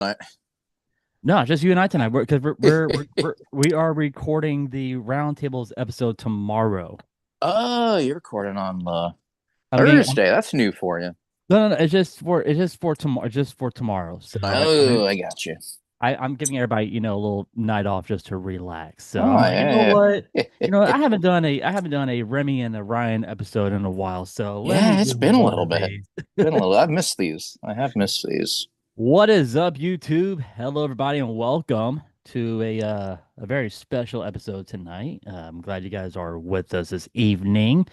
I, No, just you and I tonight. Because we are recording the roundtables episode tomorrow. oh, you're recording on I'm getting Thursday. That's new for you. no. It's just for tomorrow. Just for tomorrow. So Oh, I got you. I'm giving everybody a little night off just to relax. So Oh, I'm like, you know yeah, what? yeah. I haven't done a Remy and a Ryan episode in a while. So let me Yeah, it's do been a one little of bit. these. Been a little. I've missed these. I have missed these. What is up, YouTube? Hello, everybody, and welcome to a very special episode tonight. I'm glad you guys are with us this evening.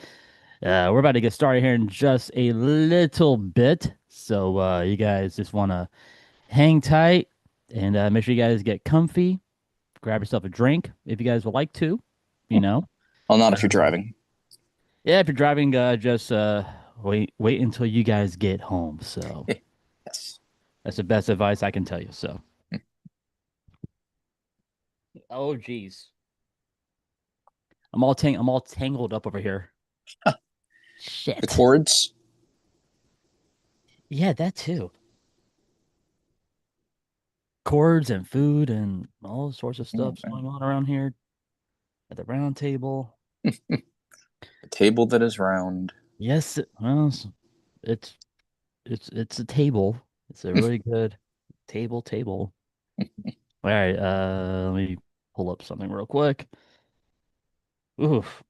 We're about to get started here in just a little bit, so you guys just want to hang tight and make sure you guys get comfy. Grab yourself a drink if you guys would like to. You know, Well, not if you're um, driving. yeah. If you're driving, just wait until you guys get home. So Yes. that's the best advice I can tell you. So, oh geez. I'm all tangled up over here. The Shit. chords. Yeah, that too. Chords and food and all sorts of Oh, stuff's man. going on around here at the round table. The table that is round. Yes, well, it's it's a table. It's a really good table. All right, let me pull up something real quick. Oof.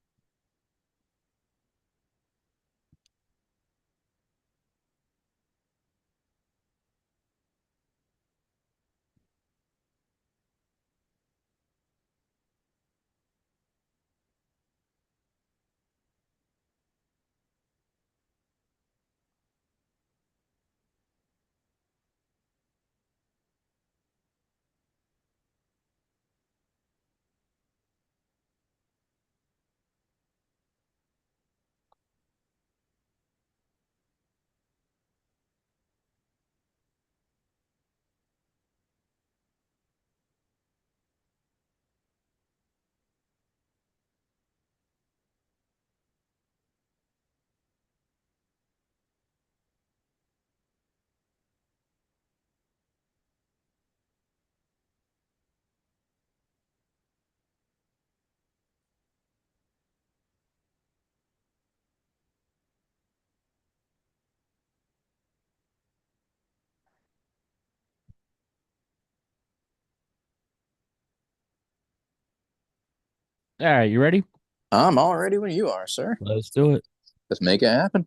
All right, you ready? I'm all ready when you are, sir. Let's do it. Let's make it happen.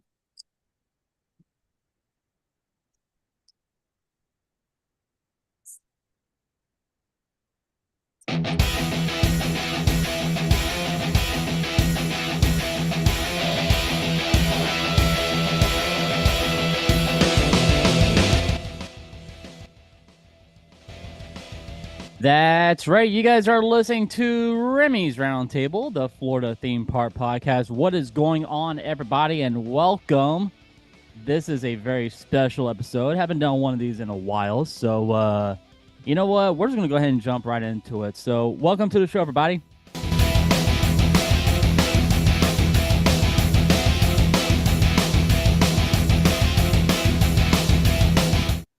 That's right. You guys are listening to Remy's Roundtable, the Florida theme park podcast. What is going on, everybody, and welcome. This is a very special episode. Haven't done one of these in a while, so you know what? We're just gonna go ahead and jump right into it. So, welcome to the show, everybody.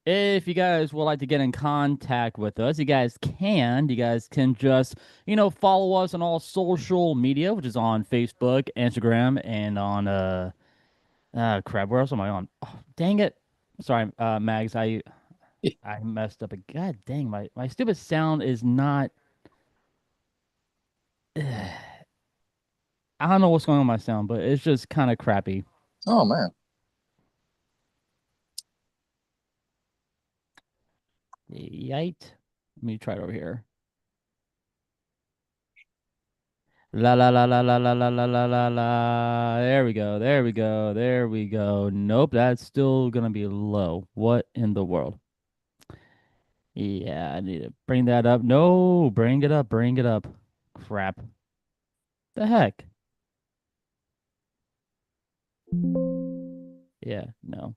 If you guys would like to get in contact with us, you guys can. You guys can just, follow us on all social media, which is on Facebook, Instagram, and on crap, where else am I on? Oh, dang it. Sorry, Mags, I messed up. God dang, my stupid sound is not I don't know what's going on with my sound, but it's just kind of crappy. Oh man. Yite. Let me try it over here. La la la la la la la la la la la. There we go. There we go. There we go. Nope, that's still gonna be low. What in the world? Yeah, I need to bring that up. No, bring it up. Bring it up. Crap. The heck? Yeah, no.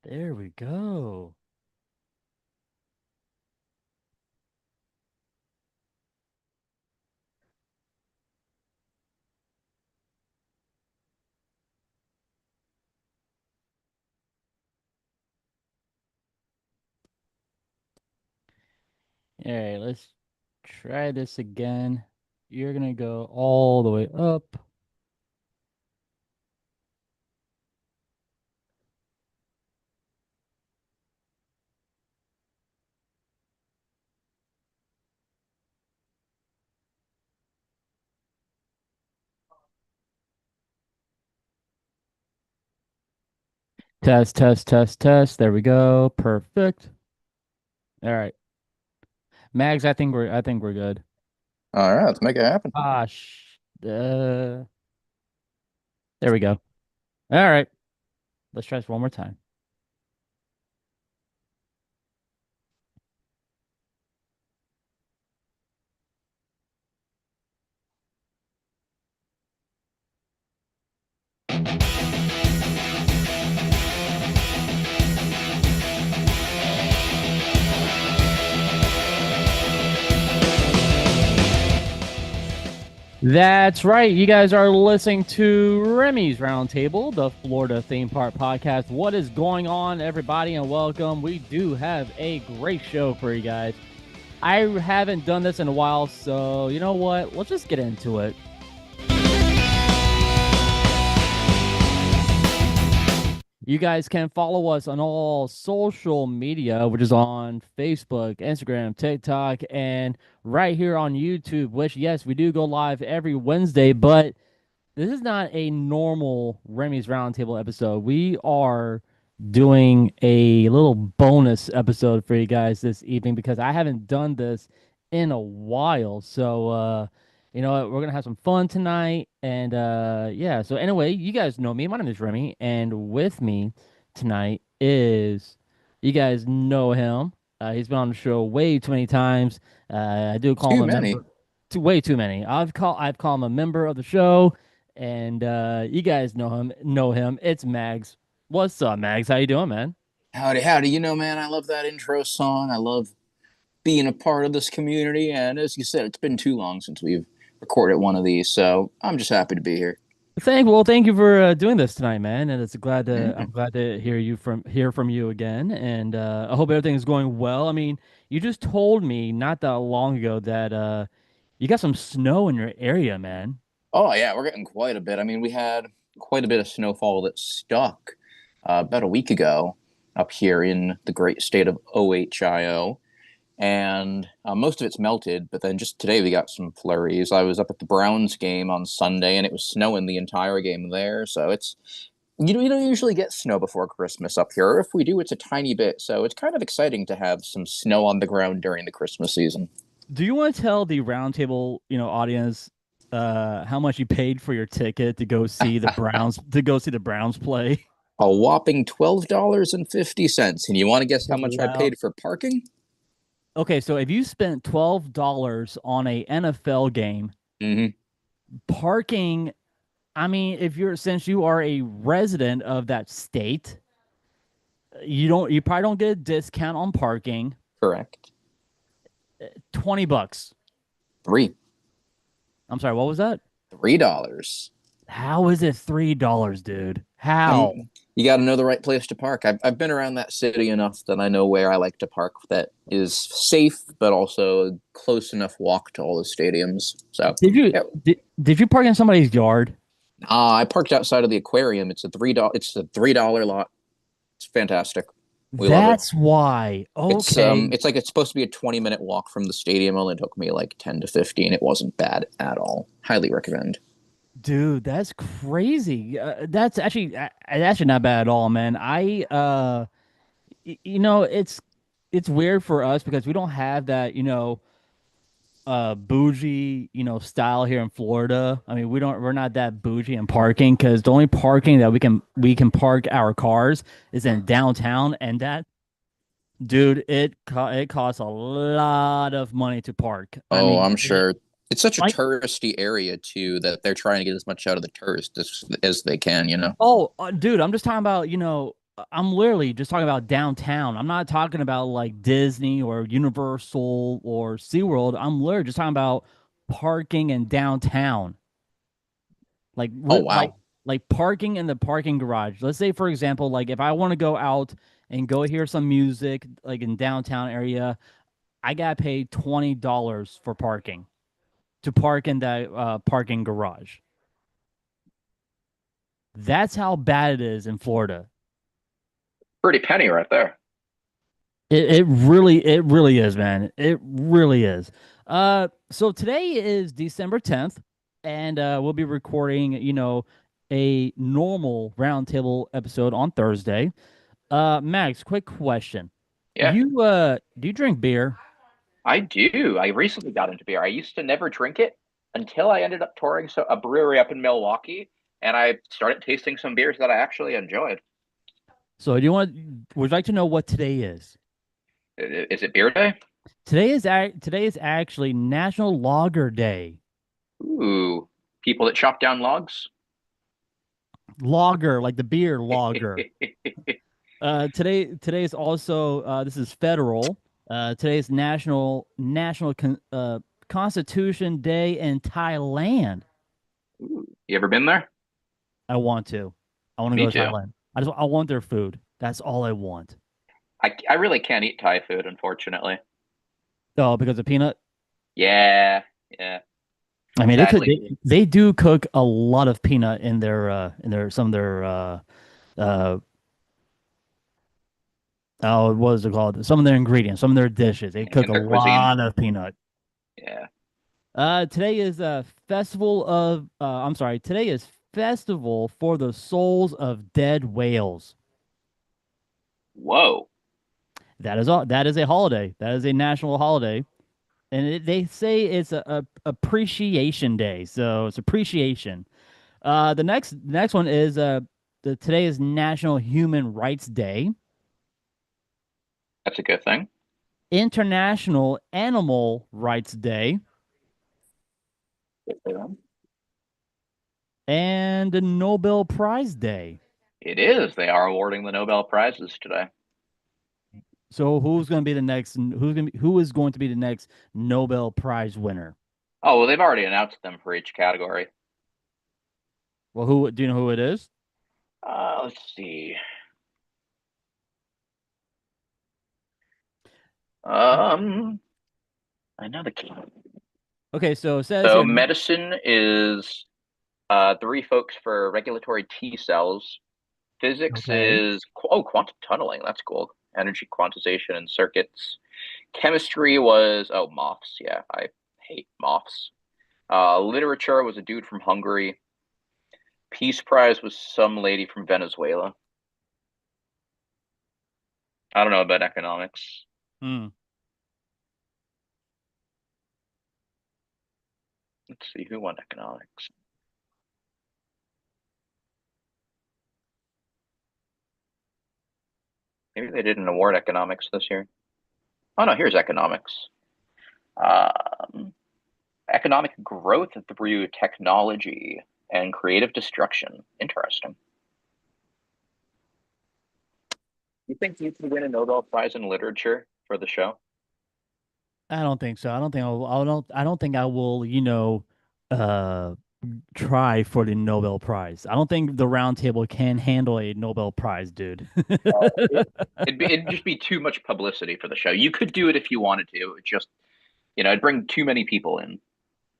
There we go. All right, let's try this again. You're gonna go all the way up. Test, test, test, test. There we go. Perfect. All right. Mags, I think we're good. All right, let's make it happen. Uh, there we go. All right. Let's try this one more time. That's right. You guys are listening to Remy's Roundtable, the Florida theme park podcast. What is going on, everybody, and welcome. We do have a great show for you guys. I haven't done this in a while, so you know what? Let's just get into it. You guys can follow us on all social media, which is on Facebook, Instagram, TikTok, and right here on YouTube, which, yes, we do go live every Wednesday, but this is not a normal Remy's Roundtable episode. We are doing a little bonus episode for you guys this evening because I haven't done this in a while. So, you know what? We're gonna have some fun tonight, and yeah. So anyway, you guys know me. My name is Remy, and with me tonight is you guys know him. He's been on the show way too many times. I do call him Too a many. member. Way too many. I've called him a member of the show, and you guys know him. It's Mags. What's up, Mags? How you doing, man? Howdy, howdy. Man, I love that intro song. I love being a part of this community. And as you said, it's been too long since we've recorded one of these. So I'm just happy to be here. Thank you for doing this tonight, man. And I'm Mhm. glad to hear from you again. And I hope everything is going well. I mean, you just told me not that long ago that you got some snow in your area, man. Oh, yeah, we're getting quite a bit. We had quite a bit of snowfall that stuck about a week ago up here in the great state of OHIO. And most of it's melted. But then just today we got some flurries. I was up at the Browns game on Sunday, and it was snowing the entire game there. So it's you don't usually get snow before Christmas up here. If we do, it's a tiny bit. So it's kind of exciting to have some snow on the ground during the Christmas season. Do you want to tell the roundtable, audience, how much you paid for your ticket to go see the Browns play? A whopping $12.50. And you want to guess how much I Wow. paid for parking? Okay, so if you spent $12 on a NFL game, Mm-hmm. parking, I mean, if you're since you are a resident of that state, you probably don't get a discount on parking. Correct. $20. Three. I'm sorry, what was that? $3. How is it $3, dude? I'm How? you got to know the right place to park. I've been around that city enough that I know where I like to park that is safe, but also a close enough walk to all the stadiums. So, Did you yeah. did you park in somebody's yard? I parked outside of the aquarium. It's a $3 lot. It's fantastic. We love it. That's why. Okay. It's like it's supposed to be a 20-minute walk from the stadium. Only took me like 10 to 15. It wasn't bad at all. Highly recommend. Dude, that's crazy. That's actually not bad at all, man. It's weird for us because we don't have that, bougie, style here in Florida. I mean, we're not that bougie in parking because the only parking that we can park our cars is in downtown, and that, dude, it costs a lot of money to park. I Oh, mean, I'm sure. It's such a like, touristy area too that they're trying to get as much out of the tourists as they can. oh, dude, I'm just talking about, I'm literally just talking about downtown. I'm not talking about like Disney or Universal or SeaWorld. I'm literally just talking about parking in downtown. Like Oh li wow. like parking in the parking garage. Let's say, for example, like if I want to go out and go hear some music like in downtown area, I gotta pay $20 for parking to park in that parking garage. That's how bad it is in Florida. Pretty penny right there. It really is, man. It really is. So today is December 10th, and we'll be recording, a normal roundtable episode on Thursday. Max, quick question. Yeah, Do you drink beer? I do. I recently got into beer. I used to never drink it until I ended up touring a brewery up in Milwaukee, and I started tasting some beers that I actually enjoyed. So would you like to know what today is? Is it beer day? Today is actually National Lager Day. Ooh, people that chop down logs. Lager, like the beer lager. Today is also this is federal. Today is National Constitution Day in Thailand. Ooh, you ever been there? I want to. I want to Me go to too. Thailand. I want their food. That's all I want. I really can't eat Thai food, unfortunately. Oh, because of peanut. Yeah, yeah. I mean, Sadly, they do cook a lot of peanut in their some of their uh oh, what is it called? Some of their ingredients, some of their dishes. They cook in a their cuisine. lot of peanut. Yeah. Today is a festival of I'm sorry, today is Festival for the Souls of Dead Whales. Whoa. That is a holiday. That is a national holiday. And they say it's a appreciation day. So it's appreciation. The next one is today is National Human Rights Day, That's a good thing. International Animal Rights Day, Good for them. and the Nobel Prize Day. It is. They are awarding the Nobel Prizes today. So who is going to be the next Nobel Prize winner? Oh, well, they've already announced them for each category. Well, who do you know who it is? Let's see. Um, I know the key. Okay, so it says So here. medicine is three folks for regulatory T cells. Physics Okay. is quantum tunneling. That's cool. Energy quantization and circuits. Chemistry was moths. Yeah, I hate moths. Literature was a dude from Hungary. Peace Prize was some lady from Venezuela. I don't know about economics. Hmm. Let's see who won economics. Maybe they didn't award economics this year. Oh no, here's economics. Um, economic growth through technology and creative destruction. Interesting. You think you could win a Nobel Prize in literature for the show? I don't think so. I don't think I will, uh try for the Nobel Prize. I don't think the round table can handle a Nobel Prize, dude. It'd just be too much publicity for the show. You could do it if you wanted to. It just it'd bring too many people in.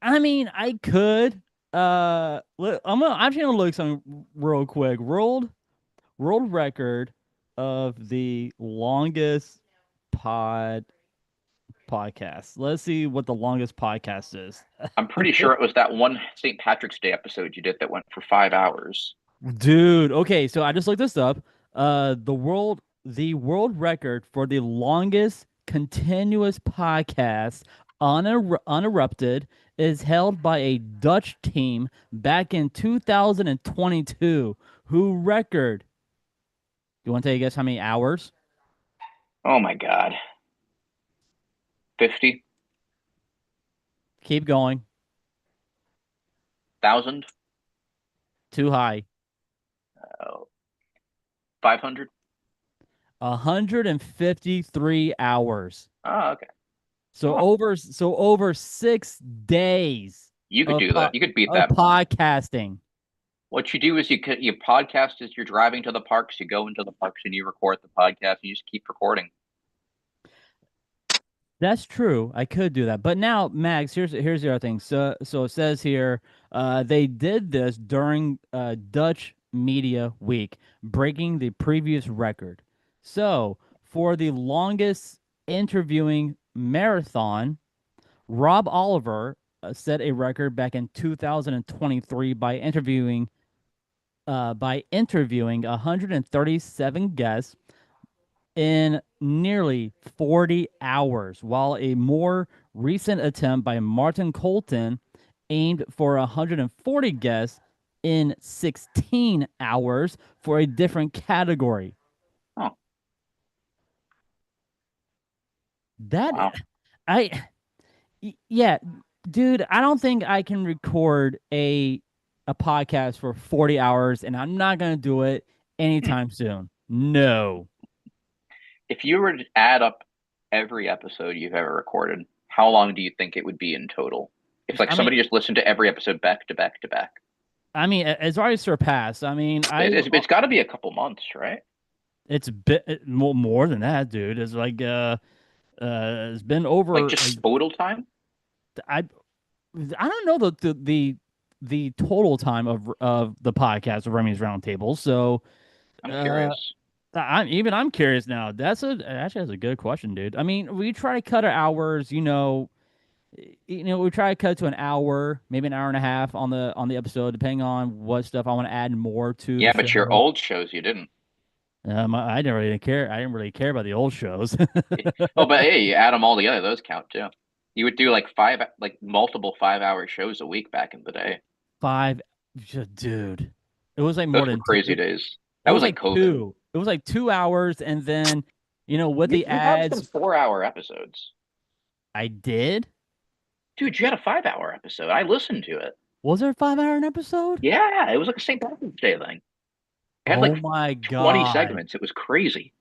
I mean, I could. I'm just gonna look something real quick. World record of the longest pod podcast. Let's see what the longest podcast is. I'm pretty sure it was that one St. Patrick's Day episode you did that went for 5 hours. Dude, okay, so I just looked this up. The world record for the longest continuous podcast uninterrupted is held by a Dutch team back in 2022. Who record? You want to take a guess how many hours? Oh my God. 50,000? Keep going. Too high. 500? 153 hours. Oh, okay. So Oh, over 6 days you could of do that. You could beat of that. podcasting. What you do is you podcast as you're driving to the parks. You go into the parks and you record the podcast. And you just keep recording. That's true. I could do that. But now, Max, here's the other thing. So it says here, they did this during Dutch Media Week, breaking the previous record. So for the longest interviewing marathon, Rob Oliver set a record back in 2023 by interviewing 137 guests in nearly 40 hours, while a more recent attempt by Martin Colton aimed for 140 guests in 16 hours for a different category. Oh, That wow. I yeah, dude, I don't think I can record a podcast for 40 hours and I'm not going to do it Hmm. anytime soon. No. If you were to add up every episode you've ever recorded, how long do you think it would be in total? If like I mean somebody just listened to every episode back to back to back, it's already surpassed. I mean, it's got to be a couple months, right? it's bit more than that, dude. It's like it's been Like over just total time. I I don't know the total time of the podcast of Remy's Roundtable. So I'm uh curious. I'm curious now. That's a good question, dude. I mean, we try to cut our hours, we try to cut to an hour, maybe an hour and a half on the episode, depending on what stuff I want to add more to the Yeah, but your show. old shows you didn't. I didn't really care. I didn't really care about the old shows. Oh, but hey, you add them all together, those count too. You would do like multiple 5-hour shows a week back in the day. Five, dude. It was like more Those were than two. crazy days. It That was was like like COVID. two. It was like 2 hours, and then with the You had some ads, 4-hour episodes. I did. Dude, you had a 5-hour episode. I listened to it. Was there a 5 hour an episode? Yeah, it was like a St. Patrick's Day thing. It had Oh like my 20 God. segments. It was crazy.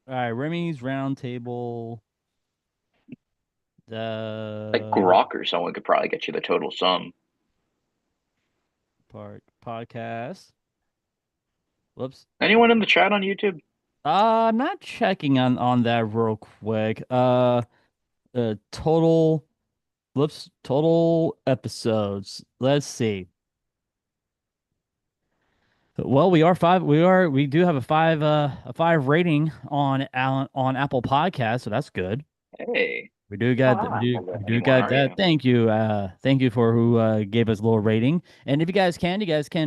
All right, Remy's Roundtable. Like The Grok or someone could probably get you the total sum. Park podcast. Whoops. Anyone in the chat on YouTube? I'm not checking on that real quick. Total. Whoops. Total episodes. Let's see. Well, we do have a five rating on Apple Podcasts, so that's good. Hey. We do Oh, got I'm we not do gonna we do anymore, got are that. you? Thank you for who gave us a little rating. And if you guys can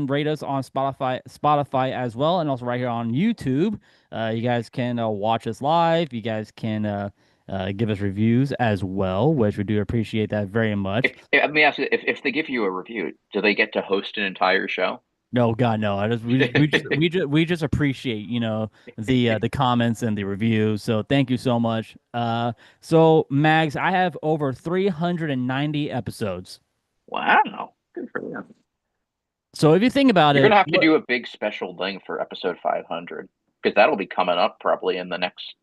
rate us on Spotify as well, and also right here on YouTube. You guys can watch us live. You guys can give us reviews as well, which we do appreciate that very much. Let me ask you, if they give you a review, do they get to host an entire show? No, God, no. We just appreciate, the comments and the reviews. So thank you so much. So Mags, I have over 390 episodes. Wow. Good for you. So if you think about You're it, gonna have to do a big special thing for episode 500 because that'll be coming up probably in the next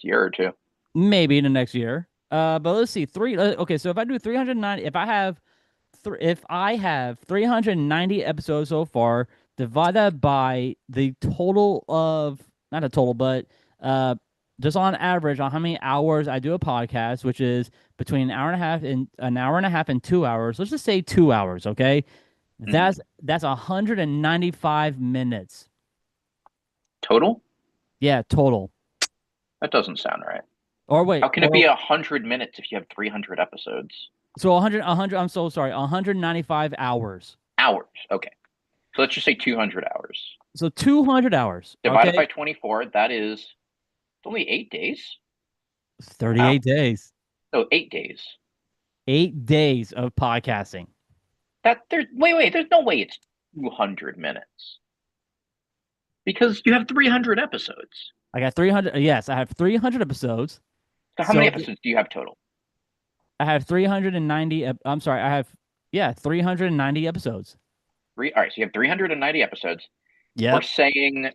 year or two. maybe in the next year. But let's see, okay, so if I do 390, if I have 390 episodes so far, divide that by the total of, not a total, but just on average on how many hours I do a podcast, which is between an hour and a half and 2 hours. Let's just say 2 hours, okay? Mhm. That's 195 minutes. Total? Yeah, total. That doesn't sound right. Or wait, How can it be 100 minutes if you have 300 episodes? so 100, I'm so sorry, 195 hours. Hours. Okay. So let's just say 200 hours. So 200 hours, Divided okay? by 24, that is it's only 8 days. Wow. 38 days. No, 8 days. 8 days of podcasting. There's no way it's 200 minutes. Because you have 300 episodes. I got 300. Yes, I have 300 episodes. So how many episodes do you have total? I have 390. I'm sorry. 390 episodes. All right, so you have 390 episodes. We're Yep. saying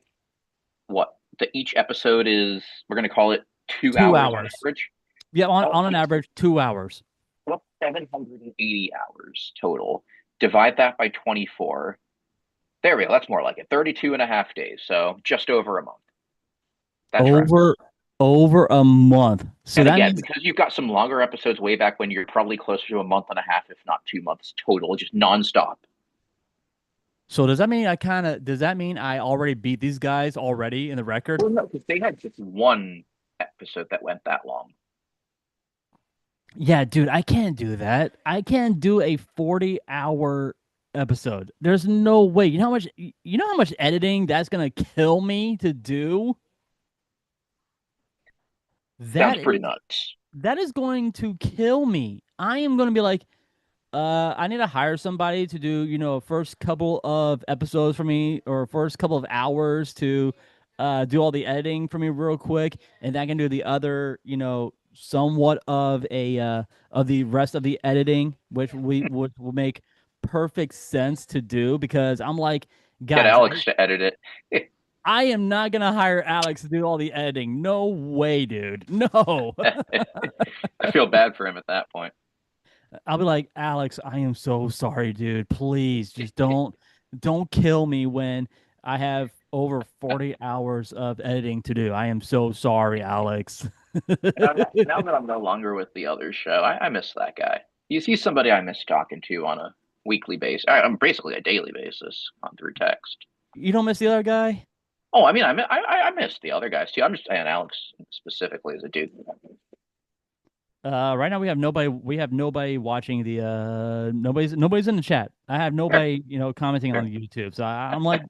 what each episode is. We're going to call it 2 2 hours on hours. average. Yeah, on, Oh, on an average, 2 hours. well, 780 hours total. Divide that by 24. There we go. That's more like it. 32 and a half days. So just over a month. That's right. Over a month. So And that again, means, because you've got some longer episodes way back when, you're probably closer to a month and a half, if not 2 months total, just nonstop. so does that mean I already beat these guys already in the record? Well, no, because they had just one episode that went that long. Yeah, dude, I can't do that. I can't do a 40-hour episode. There's no way. You know how much editing that's gonna kill me to do? Sounds That pretty is nuts. that is going to kill me. I am going to be like, I need to hire somebody to do, first couple of episodes for me or first couple of hours to do all the editing for me real quick, and then I can do the other, somewhat of the rest of the editing, which will make perfect sense to do because I'm like, Get guys, Alex to edit it. I am not gonna hire Alex to do all the editing. No way, dude. No. I feel bad for him at that point. I'll be like, Alex, I am so sorry, dude. Please just don't kill me when I have over 40 hours of editing to do. I am so sorry, Alex. Now that I'm no longer with the other show, I miss that guy. He's somebody I miss talking to on a weekly basis. I'm basically a daily basis on through text. You don't miss the other guy? Oh, I mean, I miss the other guys too. I'm just saying Alex specifically as a dude. Right now we have nobody watching the nobody's in the chat. I have nobody, commenting on the YouTube. So I'm like,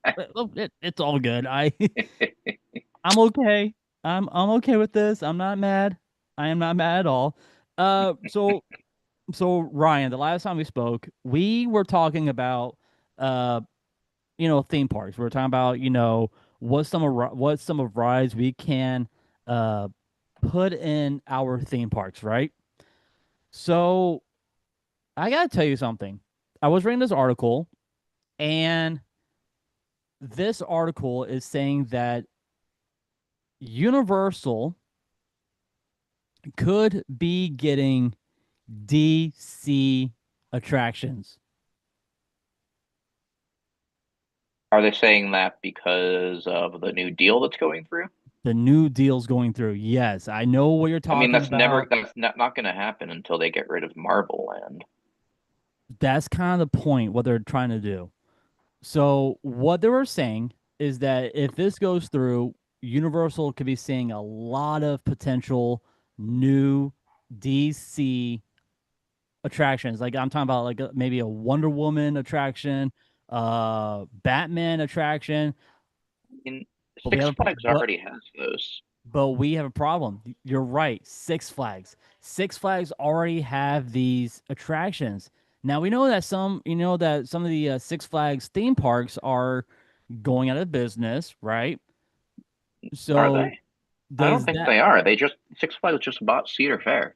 it's all good. I'm okay. I'm okay with this. I'm not mad. I am not mad at all. So Ryan, the last time we spoke, we were talking about uh theme parks. We were talking about, what some of rides we can uh put in our theme parks, right? So I gotta tell you something. I was reading this article, and this article is saying that Universal could be getting DC attractions. Are they saying that because of the new deal that's going through? The new deal's going through. Yes, I know what you're I mean, talking about. that's not going to happen until they get rid of Marble Land. That's kind of the point, what they're trying to do. So, what they were saying is that if this goes through, Universal could be seeing a lot of potential new DC attractions. Like I'm talking about, like maybe a Wonder Woman attraction, Batman attraction. I mean, But we Six have a Flags already has those. but we have a problem. You're right. Six Flags. Six Flags already have these attractions. Now we know that some of the Six Flags theme parks are going out of business, right? Are So they? I don't does think that, they are. Six Flags just bought Cedar Fair.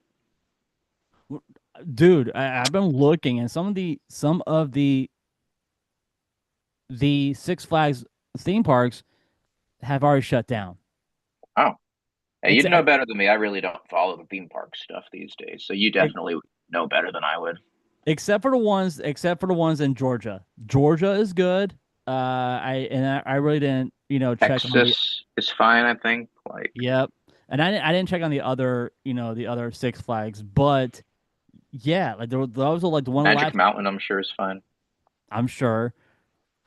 dude? I've been looking, and some of the Six Flags theme parks have already shut down. Oh, hey, It's you'd know better than me. I really don't follow the theme park stuff these days, so you ex- definitely would know better than I would. except for the ones in Georgia. Georgia is good. I really didn't, check on the. Texas is fine, I think. Like Yep. And I didn't check on the other, the other Six Flags, but yeah, like those are like the one of the Magic last, Mountain, I'm sure is fine. I'm sure.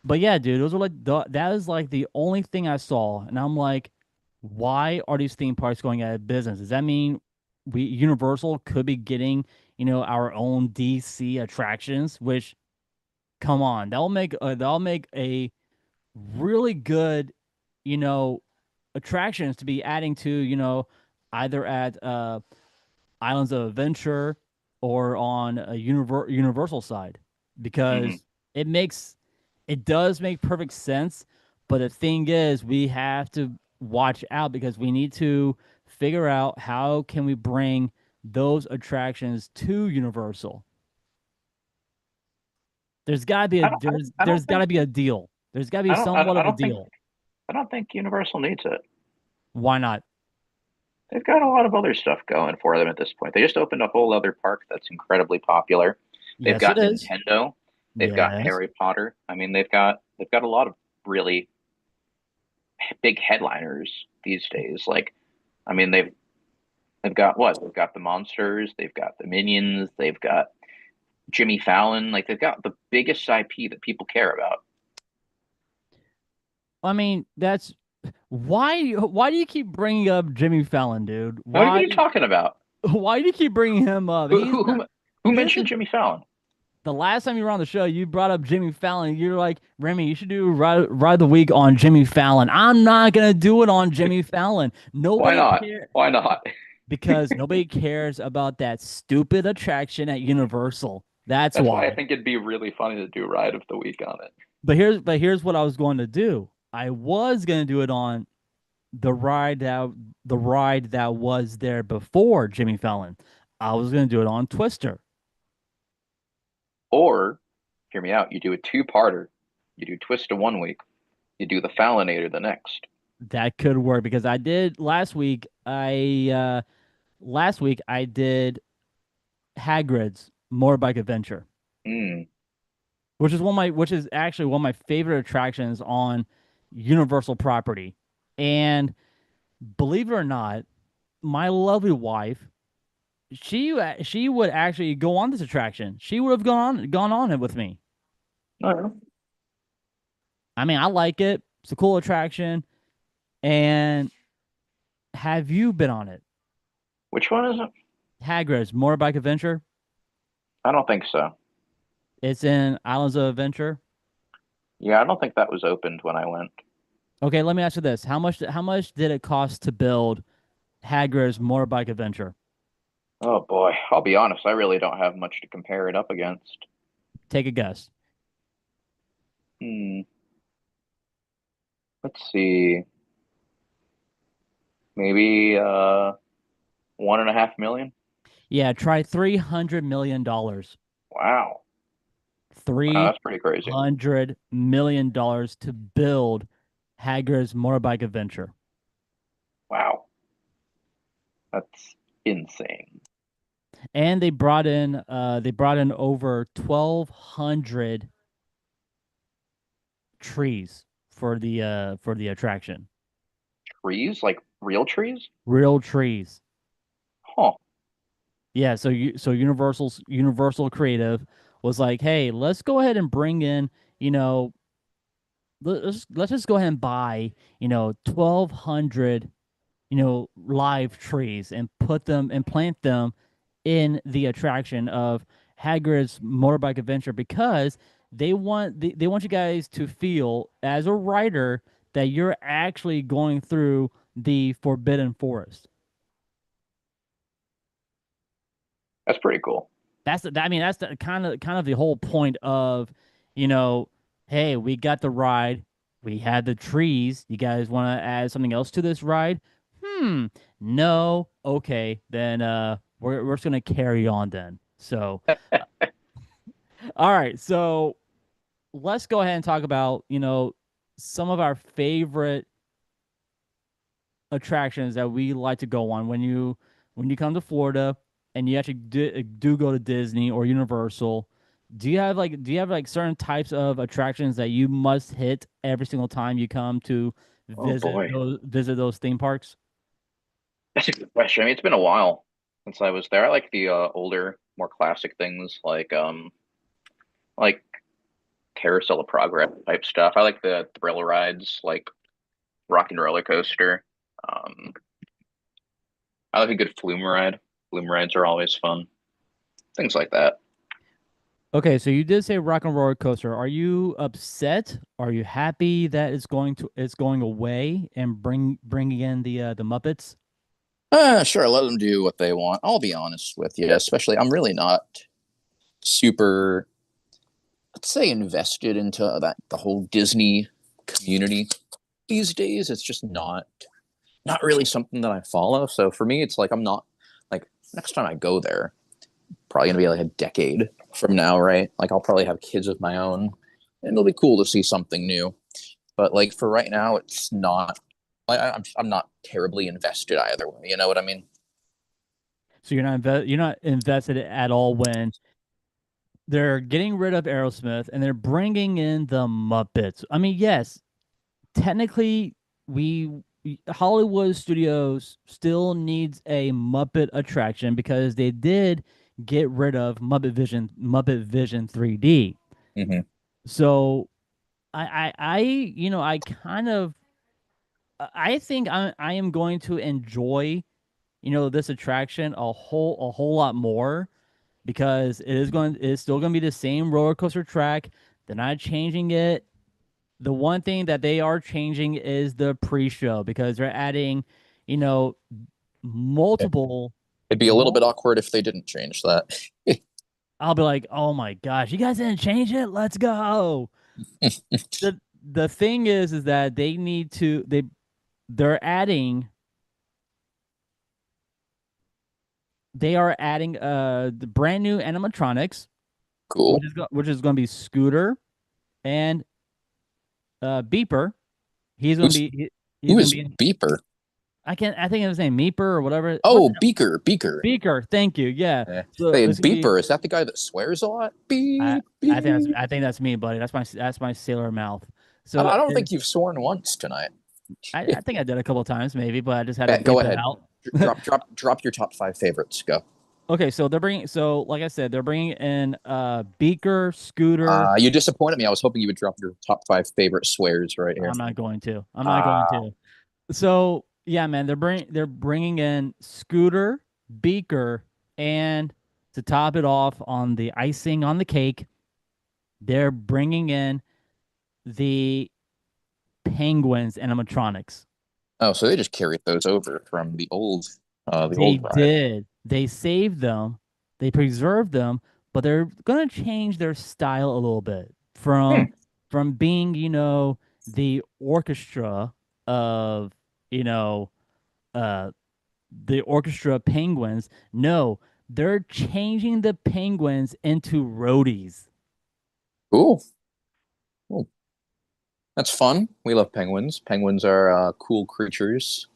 But yeah, dude, those are like that is like the only thing I saw, and I'm like, why are these theme parks going out of business? Does that mean we Universal could be getting, our own DC attractions? Which, come on, that'll make a really good, you know, attractions to be adding to, either at Islands of Adventure or on a Universal side, Hmm. because it makes it does make perfect sense. But the thing is, we have to watch out because we need to figure out how can we bring those attractions to Universal. There's got to be a I don't there's got to think be a deal. There's got to be somewhat of a deal. I don't think Universal needs it. Why not? They've got a lot of other stuff going for them at this point. They just opened a whole other park that's incredibly popular. They've Yes, got it is. Nintendo. They've got Yes. Harry Potter. I mean, they've got a lot of really big headliners these days. Like, I mean, they've got what? They've got the Monsters. They've got the Minions. They've got Jimmy Fallon. Like, they've got the biggest IP that people care about. I mean, that's why. Why do you keep bringing up Jimmy Fallon, dude? What are Why? you talking about? Why do you keep bringing him up? Who He's who not. who, who This is mentioned Jimmy Fallon? the last time you were on the show. You brought up Jimmy Fallon. You're like, Remy, you should do ride the week on Jimmy Fallon. I'm not gonna do it on Jimmy Fallon. Why Nobody not? cares Why not? because nobody cares about that stupid attraction at Universal. That's That's why I why. think it'd be really funny to do Ride of the Week on it. But here's what I was going to do. I was gonna do it on the ride that was there before Jimmy Fallon. I was gonna do it on Twister. Or, hear me out, you do a two-parter. You do Twista one week. You do the Fallinator the next. That could work because I did last week. I did Hagrid's Motorbike Adventure, Hmm. which is actually one of my favorite attractions on Universal property. And believe it or not, my lovely wife, she would actually go on this attraction. She would have gone on it with me. Oh, I mean, I like it. It's a cool attraction. And have you been on it? which one is it? Hagrid's Motorbike Adventure. I don't think so. It's in Islands of Adventure. Yeah, I don't think that was opened when I went. Okay, let me ask you this: how much did it cost to build Hagrid's Motorbike Adventure? Oh boy, I'll be honest, I really don't have much to compare it up against. Take a guess. Hmm. Let's see. Maybe 1.5 million. Yeah, try $300 million. Wow. Wow, Three that's pretty crazy. $100 million to build Hagrid's Motorbike Adventure. Wow, that's insane. And they brought in over 1,200 trees for the attraction. Trees, like real trees? Real trees. Huh. Yeah, so Universal Creative was like, "Hey, let's go ahead and bring in, you know, let's just go ahead and buy, 1,200, live trees and plant them in the attraction of Hagrid's Motorbike Adventure because they want you guys to feel as a writer that you're actually going through the Forbidden Forest." That's pretty cool. That's the kind of the whole point of, you know, hey, we got the ride, we had the trees. You guys want to add something else to this ride? No. Okay, then we're just gonna carry on then. So, all right, so let's go ahead and talk about, some of our favorite attractions that we like to go on when you come to Florida and you actually do go to Disney or Universal. Do you have certain types of attractions that you must hit every single time you come to Oh visit boy, those theme parks? that's a good question. I mean, it's been a while since I was there. I like the older, more classic things like Carousel of Progress type stuff. I like the thrill rides, like Rock and Roller Coaster. Um, I like a good flume ride. Flume rides are always fun. Things like that. Okay, so you did say Rock and Roller Coaster. Are you upset? Are you happy that it's going away and bringing in the Muppets? Sure, let them do what they want. I'll be honest with you, especially I'm really not super, let's say, invested into the whole Disney community these days. It's just not really something that I follow. So for me, it's like I'm not like next time I go there, probably gonna be like a decade from now, right? Like I'll probably have kids of my own, and it'll be cool to see something new. but like for right now, it's not. I'm not terribly invested either way. You know what I mean? So you're not invested at all when they're getting rid of Aerosmith and they're bringing in the Muppets. I mean, yes, technically, we Hollywood Studios still needs a Muppet attraction because they did get rid of Muppet Vision 3D. Hmm. So I kind of I think I am going to enjoy this attraction a whole lot more because it's still going to be the same roller coaster track. They're not changing it. The one thing that they are changing is the pre-show because they're adding, you know, multiple. It'd be a little bit Mul- awkward if they didn't change that. I'll be like, oh my gosh, you guys didn't change it. Let's go. The thing is that they're adding they are adding the brand new animatronics, Cool. which is going to be Scooter and Beeper. He's going to Who's be he's who going to is be in, Beeper? I think it was named Meeper or whatever. What's Oh, Beaker, Beaker. Beaker? Thank you. Yeah. Yeah. So Hey, it's gonna be. Beeper, is that the guy that swears a lot? Beep, beep. I think that's me, buddy. That's my sailor mouth. So I don't think you've sworn once tonight. I think I did a couple of times maybe, but I just had to Yeah, go bleep it ahead. out. Drop your top five favorites. Go. Okay, so like I said, they're bringing in Beaker, Scooter. You disappointed me. I was hoping you would drop your top five favorite swears right here. I'm not going to. I'm not going Uh, to. So yeah, man, they're bringing in Scooter, Beaker, and to top it off on the icing on the cake, they're bringing in the Penguins animatronics. oh, so they just carried those over from the They old ride. did. They saved them. They preserved them, but they're gonna change their style a little bit Hmm. from being, the orchestra of, you know, uh the orchestra penguins. No, they're changing the penguins into roadies. Cool. Cool. That's fun. We love penguins. Penguins are cool creatures.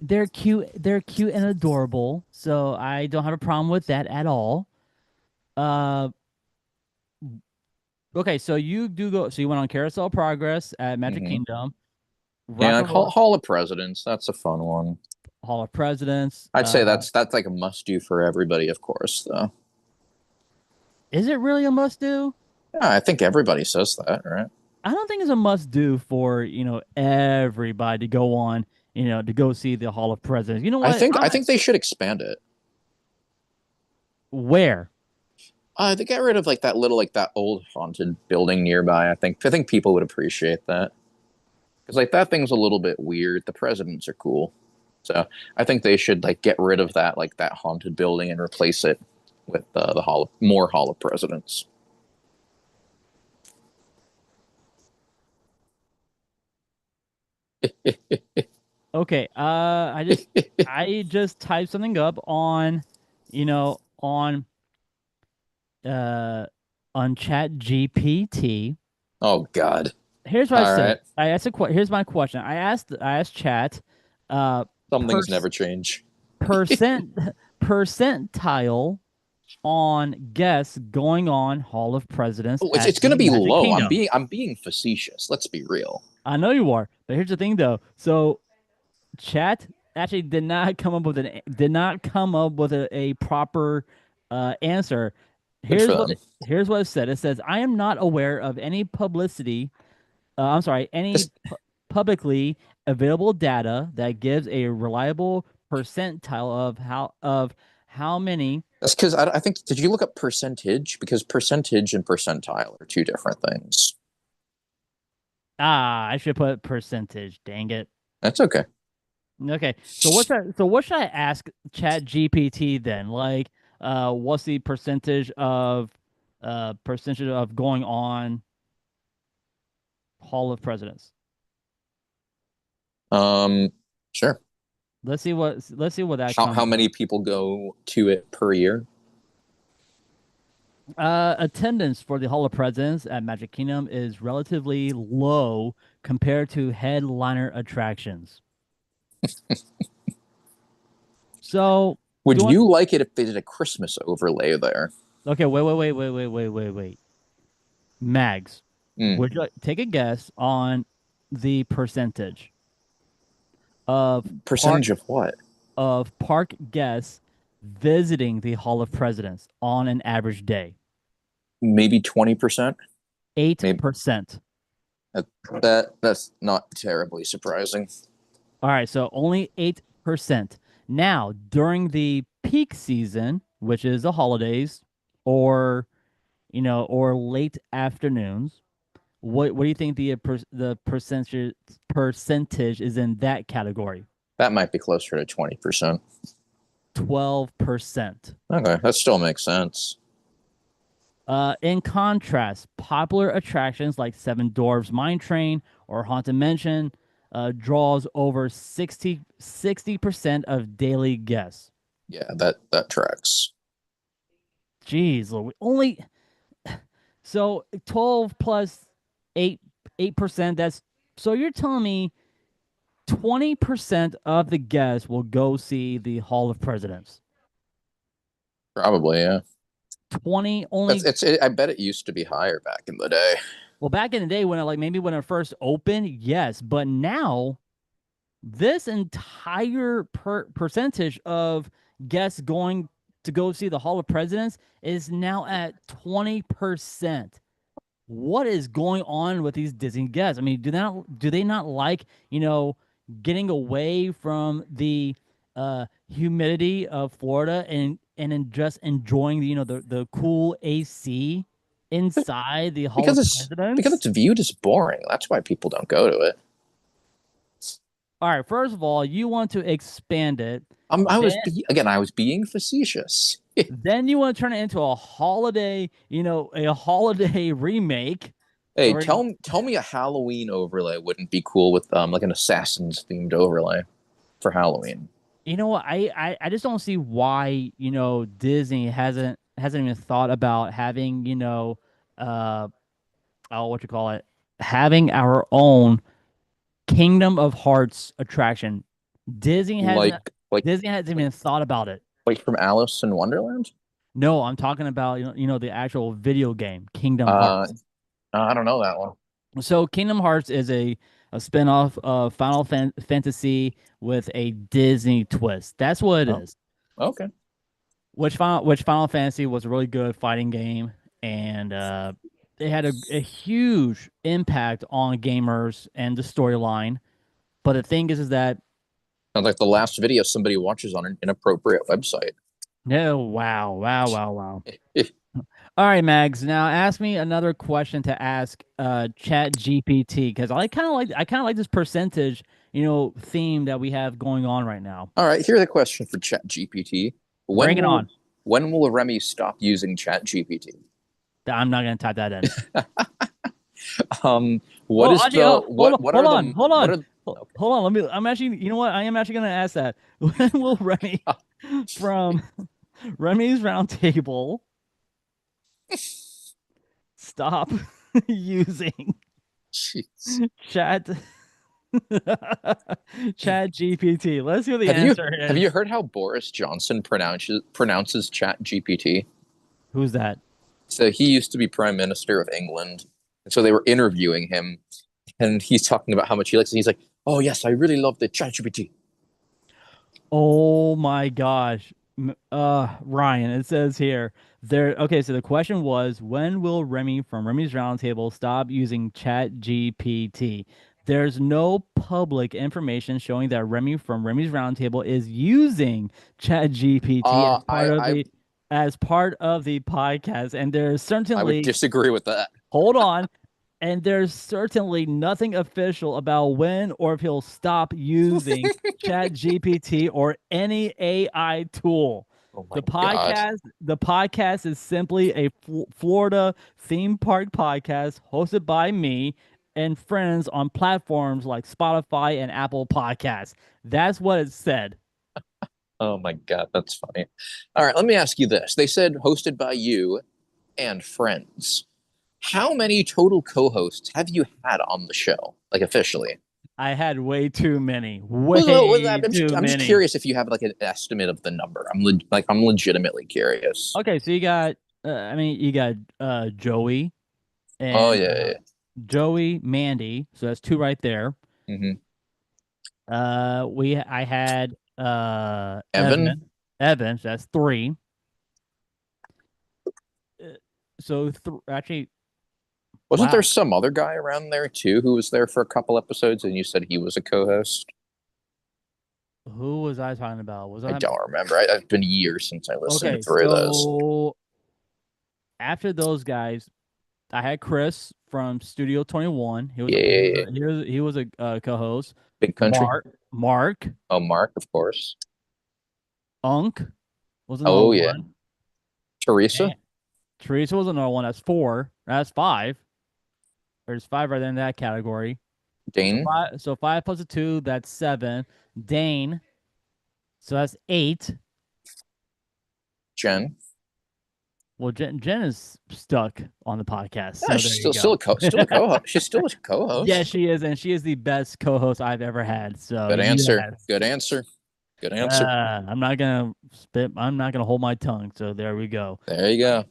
They're cute and adorable, so I don't have a problem with that at all. Uh okay, so you went on Carousel of Progress at Magic Hmm. Kingdom, Yeah, Rock like and Roll Hall of Presidents. That's a fun one. Hall of Presidents. I'd say that's like a must do for everybody, of course, though. Is it really a must do? Yeah, I think everybody says that, right? I don't think it's a must do for, everybody to go on, to go see the Hall of Presidents. You know what? I think they should expand it. Where? They get rid of like that old haunted building nearby. I think people would appreciate that because like that thing's a little bit weird. The presidents are cool, so I think they should like get rid of that haunted building and replace it with the Hall of Presidents. Okay. I just typed something up on, you know, uh on Chat GPT. Oh God! Here's what I All said. right, Here's my question. I asked Chat some per things never change. percent percentile on guests going on Hall of Presidents Oh, at it's the gonna be Magic low. Kingdom. I'm being facetious. Let's be real. I know you are, but here's the thing though. So Chat actually did not come up with a proper answer. Good for them. Here's what it said. It says, "I am not aware of any publicity. I'm sorry, This publicly available data that gives a reliable percentile of how many." That's because I think, did you look up percentage? Because percentage and percentile are two different things. Ah, I should put percentage. Dang it. That's okay. Okay, so what should I ask Chat GPT then? Like, what's the percentage of going on Hall of Presidents? Um, sure. Let's see what that How comes up. many people go to it per year? Attendance for the Hall of Presidents at Magic Kingdom is relatively low compared to headliner attractions. So, Would do you like it if they did a Christmas overlay there? okay, wait. Mags, Mm. would you take a guess on the percentage of park Percentage of what? park guests visiting the Hall of Presidents on an average day? Maybe 20%? Maybe 8%. that's not terribly surprising. All right, so only 8%. Now, during the peak season, which is the holidays or or late afternoons, what do you think the percentage is in that category? That might be closer to 20%. 12%. Okay, that still makes sense. In contrast, popular attractions like Seven Dwarfs Mine Train or Haunted Mansion draws over 60% of daily guests. Yeah, that tracks. Jeez, only so 12 plus 8 8%. That's so you're telling me 20% of the guests will go see the Hall of Presidents. Probably, yeah. 20 That's only. I bet it used to be higher back in the day. Well, back in the day when it maybe when it first opened, yes, but now this entire percentage of guests going to go see the Hall of Presidents is now at 20%. What is going on with these Disney guests? I mean, do they not like, getting away from the humidity of Florida and just enjoying the cool AC inside the Hall Because of because Presidents? it's viewed as boring. That's why people don't go to it. All right, first of all, you want to expand it. I was Then again, I was being facetious. then you want to turn it into a holiday, a holiday remake Hey, or tell me a Halloween overlay wouldn't be cool with like an Assassins themed overlay for Halloween. you know what? I just don't see why, Disney hasn't even thought about having, uh oh, what you call it? Having our own Kingdom of Hearts attraction. Disney hasn't Like like Disney hasn't like even thought about it. like from Alice in Wonderland? No, I'm talking about, the actual video game, Kingdom Uh, Hearts. I don't know that one. So Kingdom Hearts is a spinoff of Fantasy with a Disney twist. That's what it Oh, is. okay. Which Final Fantasy was a really good fighting game, and it had a huge impact on gamers and the storyline. But the thing is that Sounds like the last video somebody watches on an inappropriate website. no, wow. All right, Mags. Now ask me another question to ask Chat GPT because I kind of like this percentage theme that we have going on right now. All right, here's a question for Chat GPT. Bring When it will on. when will Remy stop using Chat GPT? I'm not gonna type that in. What Well, is actually, the hold on, what hold are on, the hold what on, are okay. hold on. I'm actually, you know what? I am actually gonna ask that. When will Remy from Remy's Roundtable stop using Jeez. Chat Chat GPT? Let's see what the Have you answer have you is. heard how Boris Johnson pronounces Chat GPT? Who's that? So he used to be Prime Minister of England. And so they were interviewing him and he's talking about how much he likes it. He's like, "Oh yes, I really love the Chat GPT." Oh my gosh. Ryan, it says here there. Okay, so the question was, when will Remy from Remy's Roundtable stop using Chat GPT? There's no public information showing that Remy from Remy's Roundtable is using Chat GPT Uh I I as part of the podcast, and there's I would certainly disagree with that. hold on. And there's certainly nothing official about when or if he'll stop using Chat GPT or any AI tool. Oh my The God. podcast, the podcast is simply a Florida theme park podcast hosted by me and friends on platforms like Spotify and Apple Podcasts. That's what it said. Oh my God, that's funny. All right, let me ask you this. They said hosted by you and friends. How many total co-hosts have you had on the show, like officially? I had way too many. I'm just curious if you have like an estimate of the number. I'm legitimately curious. Okay, so you got, you got Joey Oh and yeah. Joey, Mandy. So that's two right there. Mm-hmm. I had Evan. Evan. So that's three. So actually, Wasn't wow. there some other guy around there too who was there for a couple episodes and you said he was a co-host? Who was I talking about? I don't remember. It's been years since I listened Okay, through those. so after those guys, I had Chris from Studio 21. He was a co-host. Big Country. Mark. Oh, Mark, of course. Unk was another Oh yeah. one. Teresa. And Teresa was another one. That's four. That's five. There's five right there in that category. Dane. So five plus a two, that's seven. Dane. So that's eight. Jen. Well, Jen is stuck on the podcast. Yeah, So she's there still a co-host. She's still a co-host. Yeah, she is, and she is the best co-host I've ever had. So good answer. Yes. Good answer. Good answer. I'm not gonna spit. I'm not gonna hold my tongue. So there we go. There you go.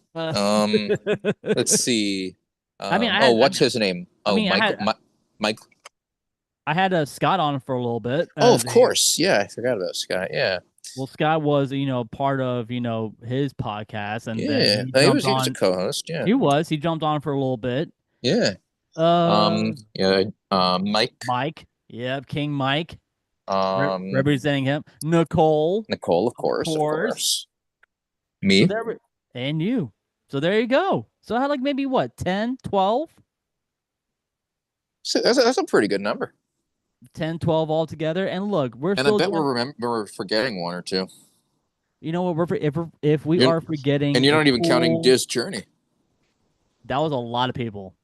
Let's see. What's his name? Mike. I had Scott on for a little bit. Oh, of course. Yeah, I forgot about Scott. Yeah. Well, Scott was, part of, his podcast, and then he was a co-host. Yeah, he was. He jumped on for a little bit. Yeah. Mike. Yep, King Mike. Um, Representing him. Nicole, of course. Me. So and you. So there you go. So I had like maybe what, 10, 12? So that's a pretty good number. 10, 12 altogether. And look, I bet we're forgetting one or two. You know what? If we are forgetting, and you're not even counting Diz Journey. That was a lot of people.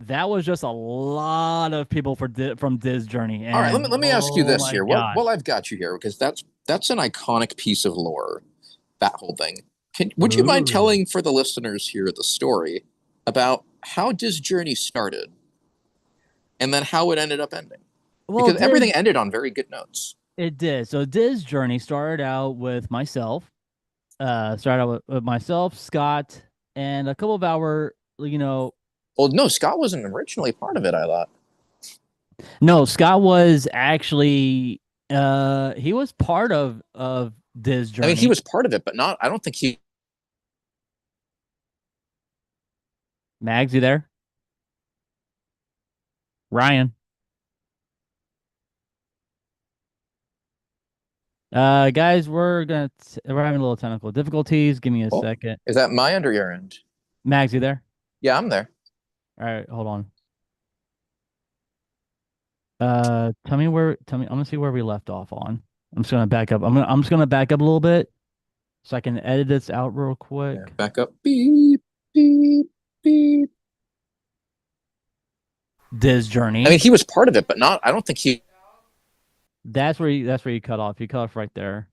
That was just a lot of people from Diz Journey. And, all right, let me ask you this here. Well, I've got you here because that's an iconic piece of lore. That whole thing. Would you mind telling for the listeners here the story about how Diz Journey started, and then how it ended up ending? Well, because everything ended on very good notes. It did. So Diz Journey started out with myself. With myself, Scott, and a couple of our, Well, no, Scott wasn't originally part of it, I thought. No, Scott was actually he was part of Diz Journey. I mean, he was part of it, but I don't think he. Mags, you there? Ryan. Guys, we're having a little technical difficulties. Give me a second. Is that my end or your end? Mags, you there? Yeah, I'm there. All right, hold on. Tell me. I'm gonna see where we left off on. I'm just gonna back up. I'm just gonna back up a little bit so I can edit this out real quick. Yeah, back up. Beep, beep, beep. Diz Journey. I mean, he was part of it, but I don't think he. That's where you cut off. You cut off right there.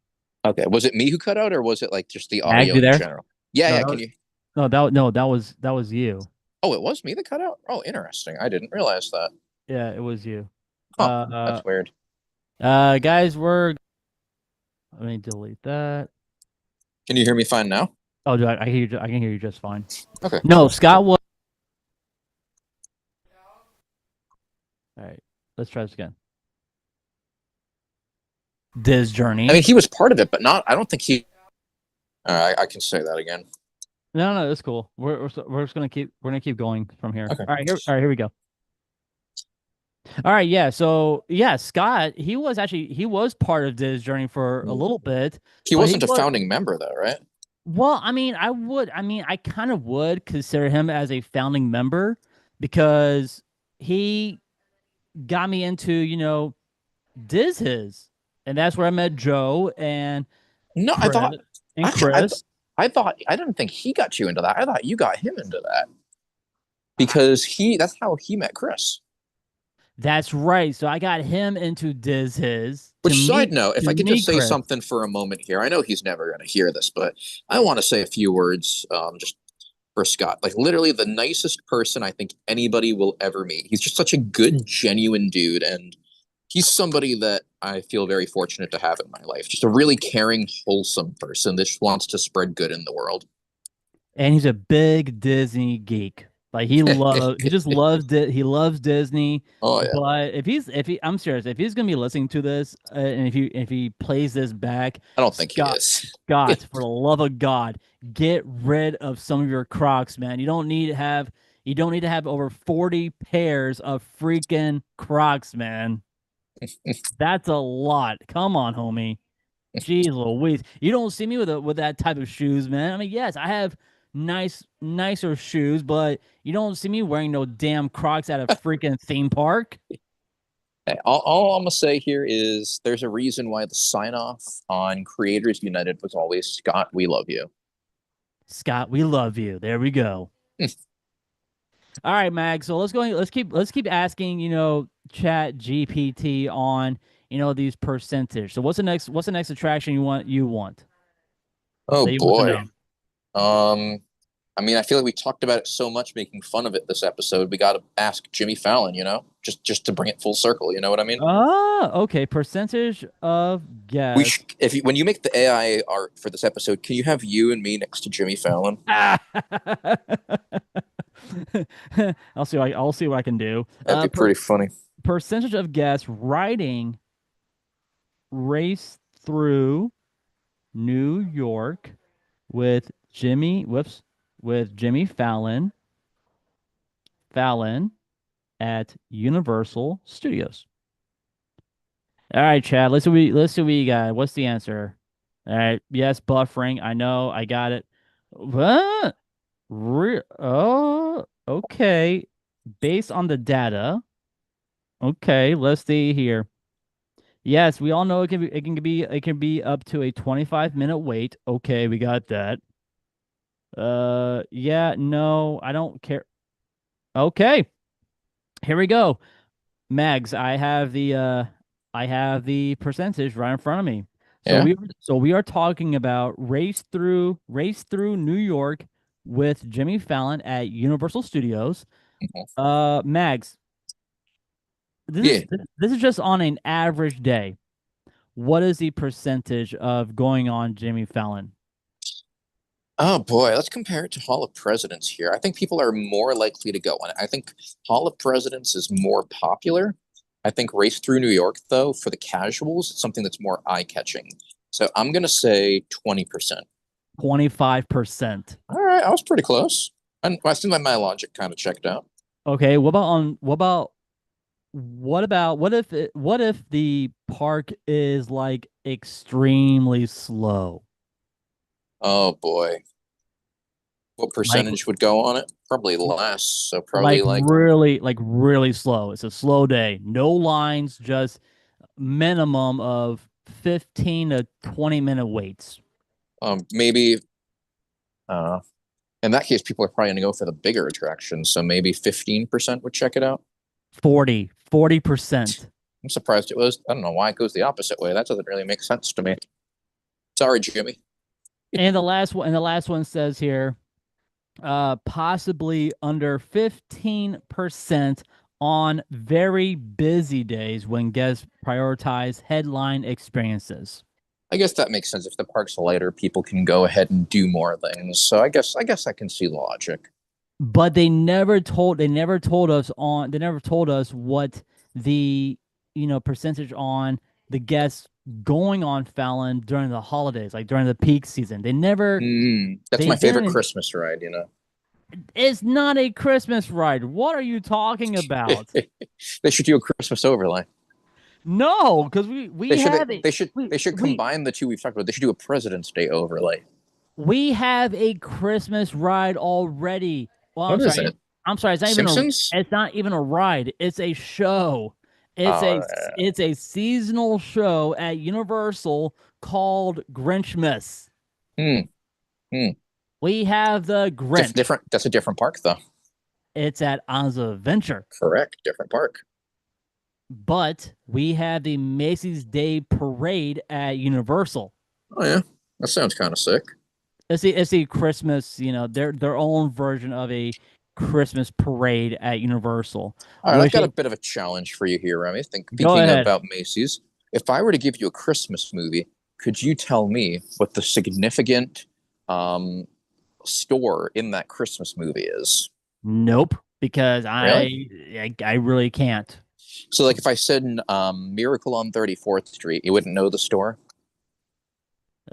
Okay. Was it me who cut out, or was it like just the audio in general? Yeah. Can you? No, that was you. Oh, it was me that cut out? Oh, interesting. I didn't realize that. Yeah, it was you. Oh, that's weird. Guys, let me delete that. Can you hear me fine now? Oh, I can hear you. I can hear you just fine. Okay. No, Scott was. All right, let's try this again. Diz Journey. I mean, he was part of it, but I don't think he. I can say that again. No, that's cool. We're just gonna keep going from here. Okay. All right, here we go. All right, yeah. So yeah, Scott, he was part of Diz Journey for a little bit. He wasn't a founding member though, right? Well, I kind of would consider him as a founding member because he got me into, Diz His. And that's where I met Joe and Chris. I didn't think he got you into that. I thought you got him into that. Because that's how he met Chris. That's right. So I got him into Diz His. Which, side note, if I could just say something for a moment here. I know he's never going to hear this, but I want to say a few words just for Scott. Like literally the nicest person I think anybody will ever meet. He's just such a good, genuine dude, and he's somebody that I feel very fortunate to have in my life. Just a really caring, wholesome person that just wants to spread good in the world. And he's a big Disney geek. Like he just loves he loves Disney. Oh yeah, But I'm serious, if he's gonna be listening to this, and if he plays this back, I don't think he Scott is. Scott, for the love of God, get rid of some of your Crocs, man. You don't need to have over 40 pairs of freaking Crocs, man. That's a lot. Come on, homie. Jeez Louise. You don't see me with that type of shoes, man. I mean, yes, I have nicer shoes, but you don't see me wearing no damn Crocs at a freaking theme park. Hey, all I'm gonna say here is there's a reason why the sign off on Creators United was always Scott, we love you. Scott, we love you. There we go. All right, Mag. So let's keep asking, Chat GPT on, these percentage. So what's the next attraction you want Oh that you want to boy. know? I mean, I feel like we talked about it so much, making fun of it this episode. We got to ask Jimmy Fallon, just to bring it full circle. You know what I mean? Okay. Percentage of We guess. should, if you, when you make the AI art for this episode, can you have you and me next to Jimmy Fallon? I'll see what I can do. That'd be pretty funny. Percentage of guests riding race through New York with Jimmy Fallon at Universal Studios. All right, Chad. Let's see what you got. What's the answer? All right. Yes, buffering. I know. I got it. What? Oh, okay. Based on the data. Okay, let's see here. Yes, we all know it can be up to a 25-minute wait. Okay, we got that. Yeah, no, I don't care. Okay, here we go. Mags, I have the percentage right in front of me. So Yeah. we are talking about race through New York with Jimmy Fallon at Universal Studios. Mhm. Mags, this Yeah. is this is just on an average day. What is the percentage of going on Jimmy Fallon? Oh boy, let's compare it to Hall of Presidents here. I think people are more likely to go on it. I think Hall of Presidents is more popular. I think Race Through New York, though, for the casuals, it's something that's more eye-catching. So I'm gonna say 20%. 25%. All right, I was pretty close. And I think my logic kind of checked out. Okay, what if the park is like extremely slow? Oh boy, what Like percentage would go on it? Probably less. So like probably like really like really slow. It's a slow day. No lines, just minimum of 15 to 20-minute waits. maybe uh in that case, people are probably gonna go for the bigger attractions. So maybe 15% would check it out. 40%. I'm surprised it was. I don't know why it goes the opposite way. That doesn't really make sense to me. Sorry, Jimmy. And the last one says here, possibly under 15% on very busy days when guests prioritize headline experiences. I guess that makes sense. If the park's lighter, people can go ahead and do more things. So I guess I can see the logic. But they never told us what the percentage on the guests going on Fallon during the holidays, like during the peak season. That's They my favorite didn't. Christmas ride. It's not a Christmas ride. What are you talking about? They should do a Christmas overlay. No, because we They should have a they should we they should we combine the two we've talked about. They should do a President's Day overlay. we have a Christmas ride already. Well, I'm What is sorry. it? I'm sorry. Simpsons? It's not even a ride. It's a show. It's a Oh, it's a seasonal show at Universal called Grinchmas. hmm, hmm. We have the Grinch. Different. That's a different park, though. It's at Oz Adventure. Correct. Different park. But we have the Macy's Day Parade at Universal. Oh yeah, that sounds kind of sick. It's a Christmas, their own version of a Christmas parade at Universal. All right, I've Which got a it, bit of a challenge for you here, Remy. Go Thinking ahead. about Macy's, if I were to give you a Christmas movie, could you tell me what the significant um, store in that Christmas movie is? Nope, because Really? I really can't. So, like, if I said Miracle on 34th Street, you wouldn't know the store?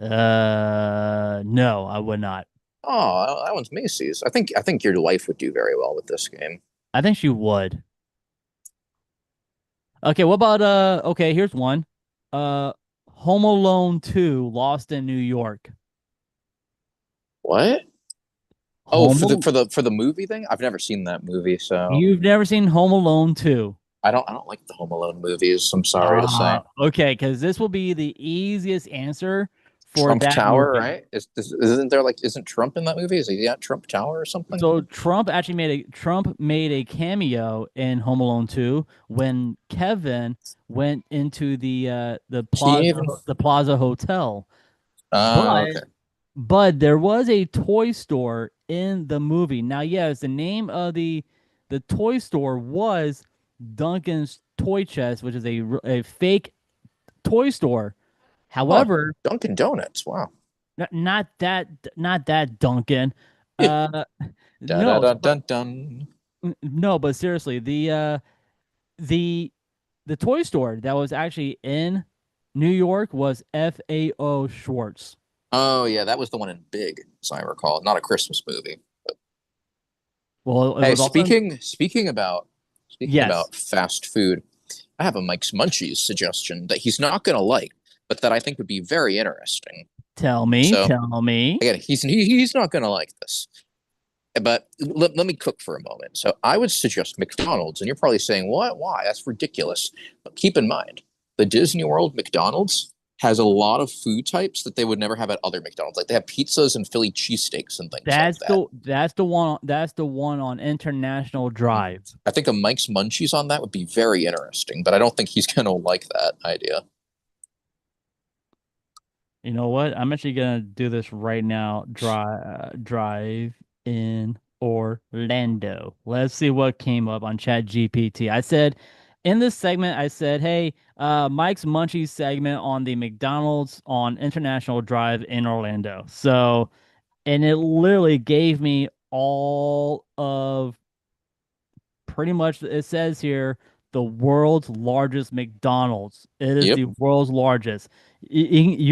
No, I would not. Oh, that one's Macy's. I think your life would do very well with this game. I think she would. Okay, what about okay, here's one. Uh Home Alone 2, Lost in New York. What? Oh, Home Al- for the movie thing? I've never seen that movie, so You've never seen Home Alone 2. I don't like the Home Alone movies. I'm sorry to say. Okay, because this will be the easiest answer for Trump that Tower, movie. right? Isn't there like isn't Trump in that movie? Is he at Trump Tower or something? So Trump made a cameo in Home Alone 2 when Kevin went into the He Plaza even the Plaza Hotel. okay. But there was a toy store in the movie. Now, yes, the name of the toy store was Duncan's Toy Chest, which is a fake toy store. Oh, However, Dunkin' Donuts. Wow. not that Duncan. Yeah. Uh, Da da no, da but dun dun. no, but seriously, the the toy store that was actually in New York was FAO Schwartz. Oh yeah, that was the one in Big, as I recall. Not a Christmas movie. Well, it Hey, was also speaking yes. about fast food, I have a Mike's Munchies suggestion that he's not gonna like, but that I think would be very interesting. Tell me, So tell me. again, he's not gonna like this. But let me cook for a moment. So I would suggest McDonald's, and you're probably saying, "What? Why? That's ridiculous." But keep in mind, the Disney World McDonald's has a lot of food types that they would never have at other McDonald's. Like they have pizzas and Philly cheesesteaks and things like that. That's the one on International Drive. I think a Mike's Munchies on that would be very interesting, but I don't think he's going to like that idea. You know what? I'm actually gonna do this right now. Drive in Orlando. Let's see what came up on Chat GPT. I said in this segment, I said, hey, Mike's Munchies segment on the McDonald's on International Drive in Orlando. So, and it literally gave me all of pretty much it says here the world's largest McDonald's. It is Yep. the world's largest. You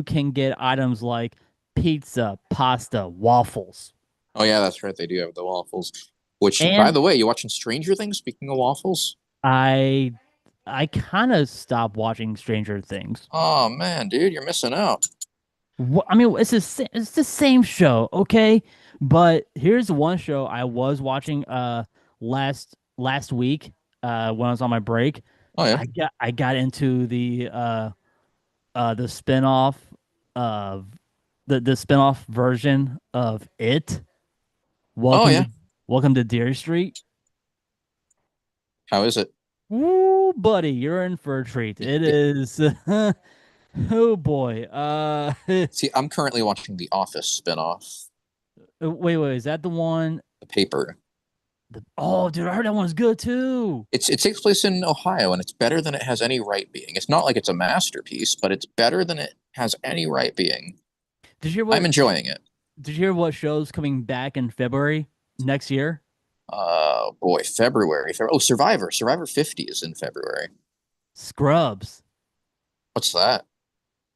can get items like pizza, pasta, waffles. Oh yeah, that's right. They do have the waffles. Which, by And the way, you watching Stranger Things? Speaking of waffles. I I kind of stopped watching Stranger Things. Oh man, dude, you're missing out. I mean, it's the same show, okay? But here's one show I was watching last week when I was on my break. Oh yeah. I got into the spinoff of the spinoff version of It. Oh Welcome yeah. to Welcome to Deer Street. How is it? Woo, buddy, you're in for a treat. It is oh boy. See, I'm currently watching The Office spinoff, Wait, is that the one? The Paper. Oh, dude, I heard that one's good too. It takes place in Ohio, and it's better than it has any right being. It's not like it's a masterpiece, but it's better than it has any right being. Did you hear I'm what? enjoying it. Did you hear what show's coming back in February next year? Boy, Oh, Survivor. Survivor 50 is in February. Scrubs. What's that?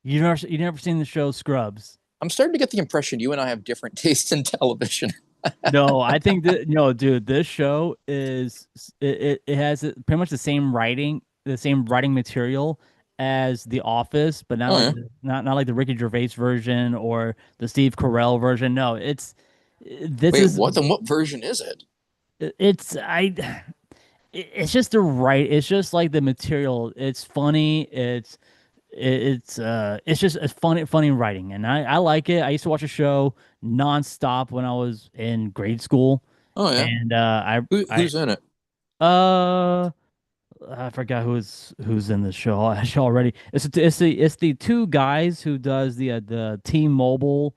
You never seen the show Scrubs? I'm starting to get the impression you and I have different tastes in television. No, I think that no, dude. This show it has pretty much the same writing material as The Office, but not Oh like yeah. not like the Ricky Gervais version or the Steve Carell version. No, this Wait, is what? Then what version is it? it's I it's just the right. It's just like the material. It's funny. It's just a funny writing, and I like it. I used to watch a show nonstop when I was in grade school, Oh yeah. and Who's in it? uh I forgot who's in the show actually already. It's the two guys who does the T-Mobile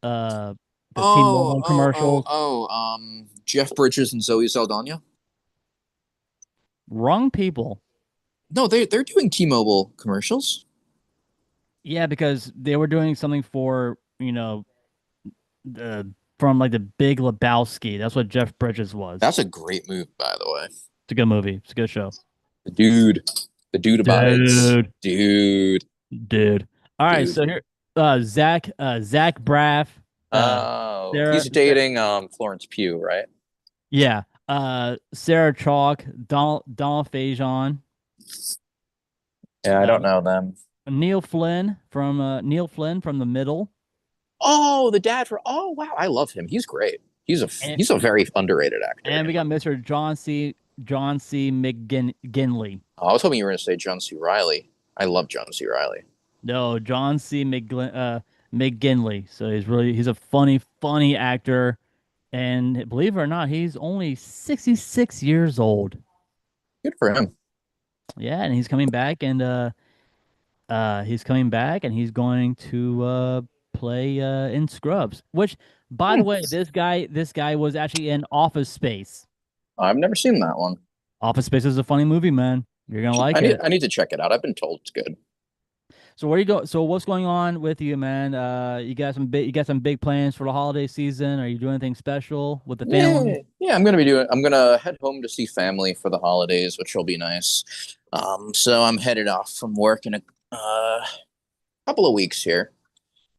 uh the Oh, T-Mobile oh, oh, commercials. oh. Jeff Bridges and Zoe Saldana. Wrong people. No, they're doing T-Mobile commercials. Yeah, because they were doing something for, the from like the Big Lebowski. That's what Jeff Bridges was. That's a great move, by the way. It's a good movie. It's a good show. The dude, the dude abides. Dude. Dude, Dude. All right, dude. so here Zach Braff, uh Oh, Sarah, he's dating Florence Pugh, right? yeah, Sarah Chalk, Donald Faison, Yeah, I uh don't know them. Neil Flynn from The Middle, Oh, the dad for. Oh, wow, I love him. He's great. and He's a very underrated actor. we got Mr. John C. McGinley. Oh, I was hoping you were going to say John C. Riley. I love John C. Riley. No, McGinley. So he's a funny actor, and believe it or not, he's only 66 years old. Good for him. Yeah, and he's coming back and he's going to play in Scrubs. Which, by the Hmm. way, this guy was actually in Office Space. I've never seen that one. Office Space is a funny movie, man. You're gonna like it. I need to check it out. I've been told it's good. So where you go? So what's going on with you, man? You got some big plans for the holiday season. Are you doing anything special with the family? Yeah, I'm gonna head home to see family for the holidays, which will be nice. So I'm headed off from work in a couple of weeks here.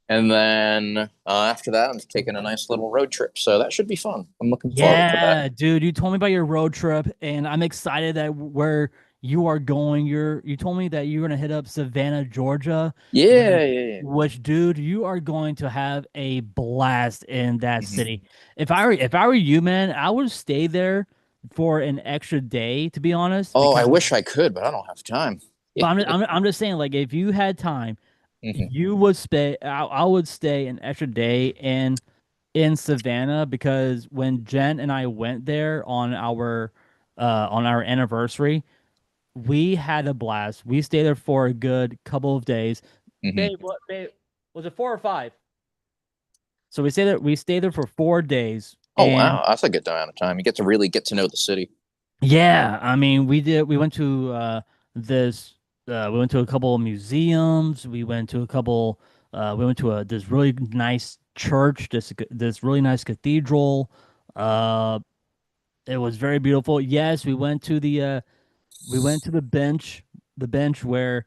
And then after that, I'm taking a nice little road trip. So that should be fun. I'm looking forward to that. Yeah, dude, you told me about your road trip, and I'm excited that where you are going. You told me that you're gonna hit up Savannah, Georgia, which, Yeah, yeah, dude, you are going to have a blast in that yeah. Mhm. city. If I were you, man, I would stay there for an extra day, to be honest, Oh, I because wish I could, but I don't have time. but I'm just saying, like, if you had time, Mhm. you would stay. I would stay an extra day in Savannah because when Jen and I went there on our anniversary, we had a blast. We stayed there for a good couple of days. Mhm. Babe, was it 4 or 5? So we stayed there for 4 days. Oh, And wow, that's a good amount of time. You get to really get to know the city. yeah, I mean, we went to this we went to a couple of museums, we went to this really nice church, this really nice cathedral. Uh it was very beautiful. Yes, we went to the bench where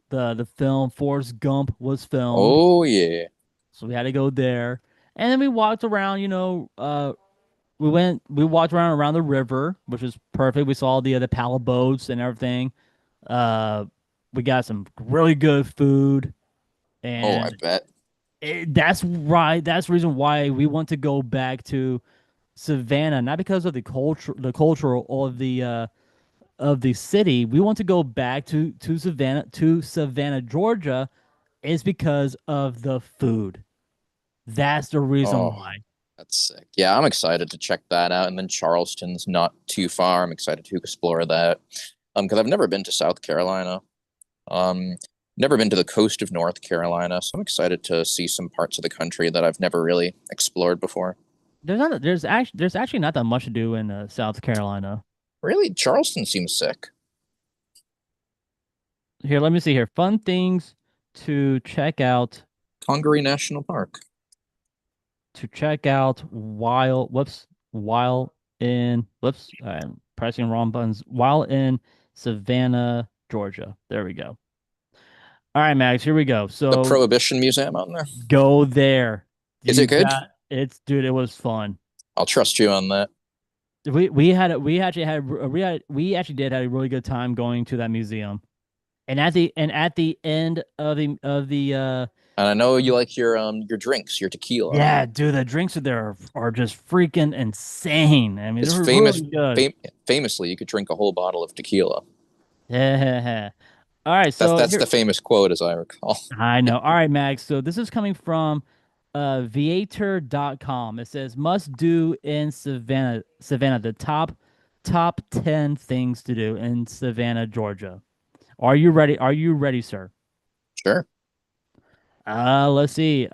the film Forrest Gump was filmed. Oh, yeah. So we had to go there. And then we walked around, we walked around the river, which was perfect. We saw the paddle boats and everything. Uh, we got some really good food, Oh, I and bet. that's right. That's the reason why we want to go back to Savannah, not because of the cultural of the city. We want to go back to Savannah, Georgia, is because of the food. That's the reason Oh, why. that's sick. Yeah, I'm excited to check that out. And then Charleston's not too far. I'm excited to explore that. Because I've never been to South Carolina. Um, Never been to the coast of North Carolina, so I'm excited to see some parts of the country that I've never really explored before. There's actually not that much to do in South Carolina. Really, Charleston seems sick. Here, let me see here. Fun things to check out Congaree National Park. while in whoops, I'm pressing wrong buttons. While in Savannah, Georgia. There we go. All right, Max, here we go. The So Prohibition Museum out there. go there. Is it good? Dude, it was fun. I'll trust you on that. We actually did have a really good time going to that museum. And at the end of the And I know you like your drinks, your tequila. yeah, dude, the drinks there are just freaking insane. I mean, It's they're famous. really good. Famously, you could drink a whole bottle of tequila. Yeah. All right, so That's here the famous quote, as I recall. I know. All right, Max. So this is coming from Viator.com. It says must do in Savannah, the top top 10 things to do in Savannah, Georgia. Are you ready? Are you ready, sir? Sure. Let's see.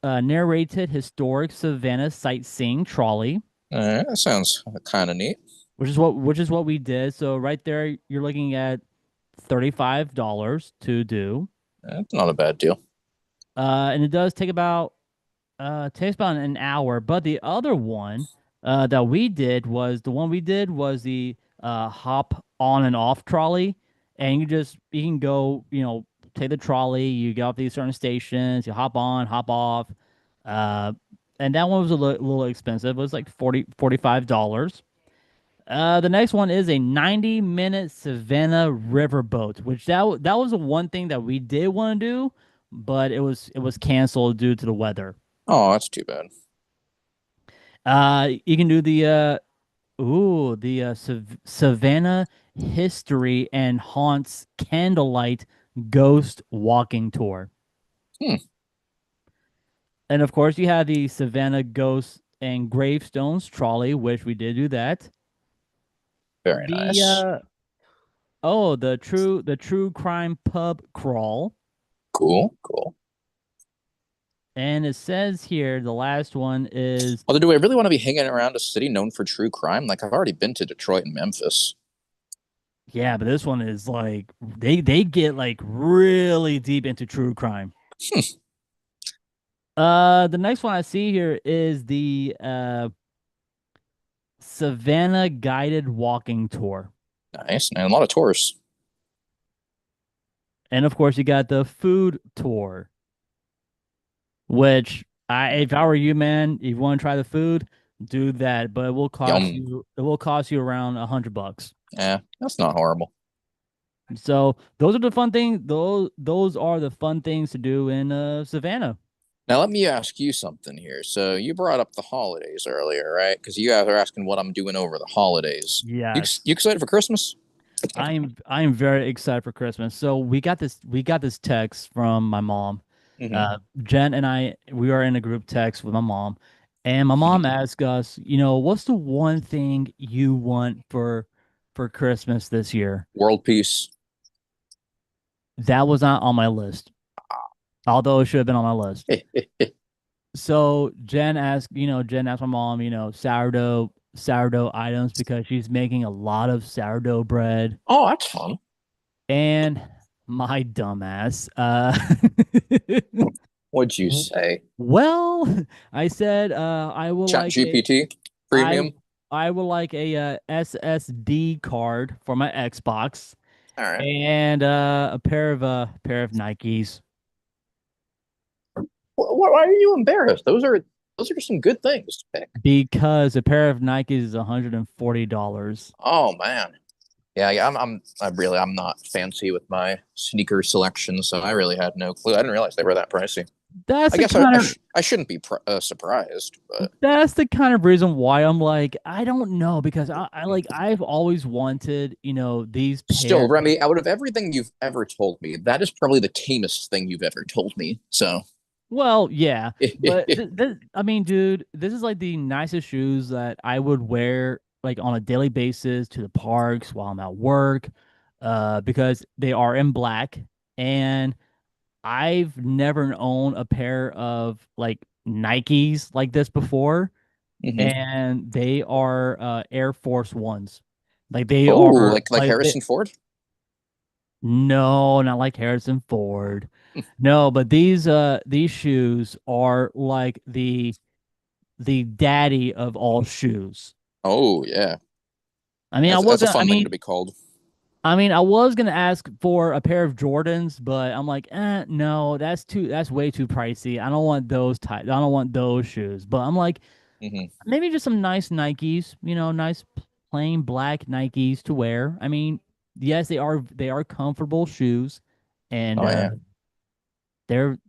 Narrated historic Savannah sightseeing trolley, That sounds kind of neat. which is what we did. So right there, you're looking at $35 to do. That's not a bad deal. And it does take about takes about an hour. But the other one that we did was the hop on and off trolley, and you can go, take the trolley, you get off these certain stations, you hop on, hop off, uh, and that one was a little expensive. It was like $45. The next one is a 90-minute Savannah riverboat, which that was the one thing that we did want to do, but it was canceled due to the weather. Oh, that's too bad. You can do the Savannah History and Haunts Candlelight Ghost Walking Tour. Hmm. And of course, you have the Savannah Ghosts and Gravestones trolley, which we did do that. Very The nice. the true crime pub crawl. Cool. Cool. And it says here the last one is Although, do I really want to be hanging around a city known for true crime? Like, I've already been to Detroit and Memphis. yeah, but this one is like they get like really deep into true crime. The next one I see here is the Savannah guided walking tour. Nice. And a lot of tourists. And of course you got the food tour, which if I were you, man, if you want to try the food, do that, but Yum. it will cost you around $100. Yeah, that's not horrible. So those are the fun things. Those are the fun things to do in Savannah. Now, let me ask you something here. So, you brought up the holidays earlier, right? Because you guys are asking what I'm doing over the holidays. Yes. You excited for Christmas? I am very excited for Christmas. So we got this text from my mom. Mm-hmm. Jen and I, we are in a group text with my mom, and my mom asked us, what's the one thing you want for Christmas this year? World peace. That was not on my list, although it should have been on my list. So Jen asked my mom, sourdough items because she's making a lot of sourdough bread. Oh, that's fun. And my dumbass, What'd you say? well, I said I will Chat like GPT I premium? I would like a SSD card for my Xbox All right. and a pair of Nikes. Why are you embarrassed? Those are some good things to pick. Because a pair of Nikes is $140. Oh man. Yeah, I'm not fancy with my sneaker selection, so I really had no clue. I didn't realize they were that pricey. That's I the guess I, kind I, of sh I shouldn't be surprised, but that's the kind of reason why I'm like, I don't know, because I've always wanted, these still, pair. Remy, out of everything you've ever told me, that is probably the tamest thing you've ever told me. So, Well, yeah, but I mean, dude, this is like the nicest shoes that I would wear like on a daily basis to the parks while I'm at work, because they are in black, and I've never owned a pair of like Nikes like this before, mhm. and they are Air Force Ones. Like they Oh, are like Harrison Ford? no, not like Harrison Ford. No, but these shoes are like the daddy of all shoes. Oh yeah, I mean, I that's a wasn't. I fun thing mean, to be called. I mean, I was gonna ask for a pair of Jordans, but I'm like, no, that's way too pricey. I don't want those type. I don't want those shoes. But I'm like, Hmm. maybe just some nice Nikes. Nice plain black Nikes to wear. I mean, yes, they are comfortable shoes, and Oh yeah,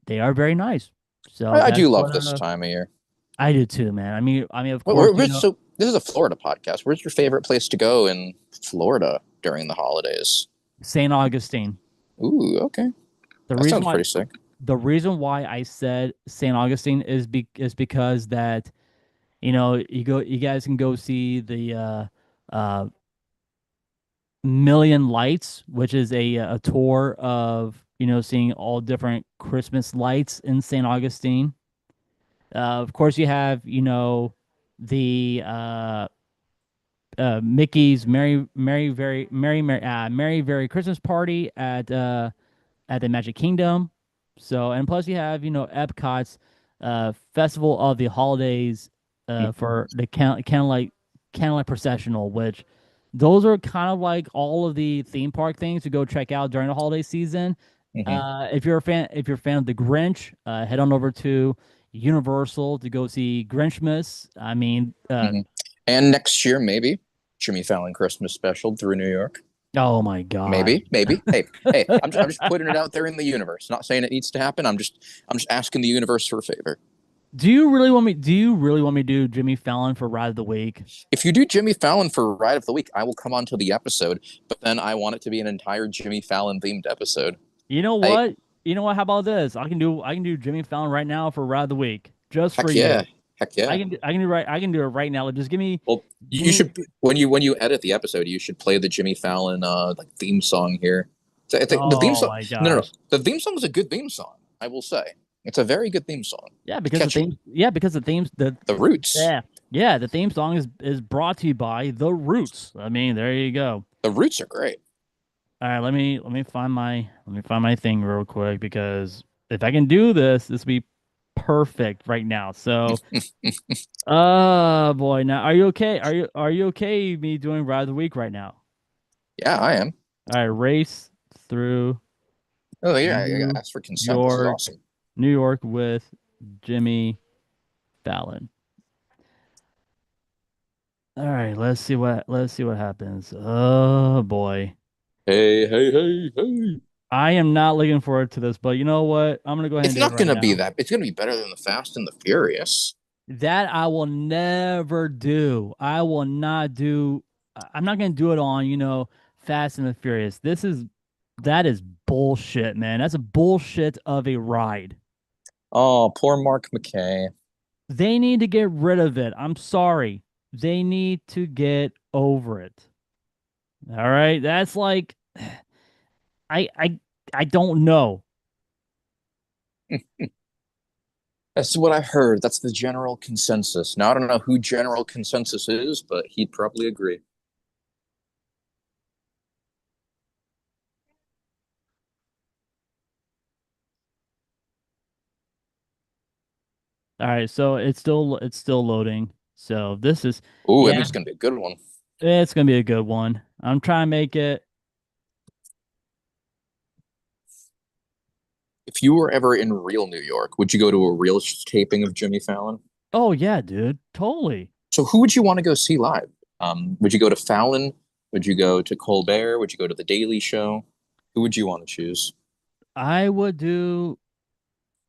they are very nice. So I that's do love what this time of year. I do too, man. I mean, of course, So this is a Florida podcast. Where's your favorite place to go in Florida during the holidays? St. Augustine. Ooh, okay, The that reason sounds why pretty sick. the reason why I said St. Augustine is because that you guys can go see uh, Million Lights, which is a tour of seeing all different Christmas lights in St. Augustine. Of course, you have the Mickey's Merry Very Christmas Party at the Magic Kingdom. So, and plus you have, Epcot's Festival of the Holidays for the candlelight processional, which those are kind of like all of the theme park things to go check out during the holiday season. If you're a fan of the Grinch, head on over to Universal to go see Grinchmas. I mean, And next year, maybe Jimmy Fallon Christmas special through New York. oh my God. Maybe. Hey, I'm just putting it out there in the universe. Not saying it needs to happen. I'm just asking the universe for a favor. Do you really want me to do Jimmy Fallon for Ride of the Week? If you do Jimmy Fallon for Ride of the Week, I will come onto the episode, but then I want it to be an entire Jimmy Fallon themed episode. You know what? How about this? I can do Jimmy Fallon right now for Ride of the Week. Just for you. Heck yeah. I can do it right now. Just give me. Well, you should when you edit the episode, you should play the Jimmy Fallon like theme song here. The theme song. My gosh. No. The theme song is a good theme song. I will say it's a very good theme song. Yeah, because the Roots. Yeah, the theme song is brought to you by the Roots. I mean, there you go. The Roots are great. All right, let me find my thing real quick, because if I can do this will be perfect right now. So, boy, now are you okay? Are you okay? Me doing Ride of the Week right now? Yeah, I am. All right, race through. Oh yeah, I asked for consent. This is awesome. New York with Jimmy Fallon. All right, let's see what happens. Oh boy. Hey. I am not looking forward to this, but you know what? I'm gonna go ahead. It's not gonna be that. It's gonna be better than the Fast and the Furious. That I will never do. I will not do. I'm not gonna do it on Fast and the Furious. That is bullshit, man. That's a bullshit of a ride. Oh, poor Mark McKay. They need to get rid of it. I'm sorry. They need to get over it. All right. That's like I don't know. That's what I heard. That's the general consensus. Now I don't know who general consensus is, but he'd probably agree. All right, so it's still loading. So this is Ooh, that means it's gonna be a good one. It's gonna be a good one. I'm trying to make it. If you were ever in real New York, would you go to a real taping of Jimmy Fallon? Oh yeah, dude, totally. So who would you want to go see live? Would you go to Fallon? Would you go to Colbert? Would you go to The Daily Show? Who would you want to choose? I would do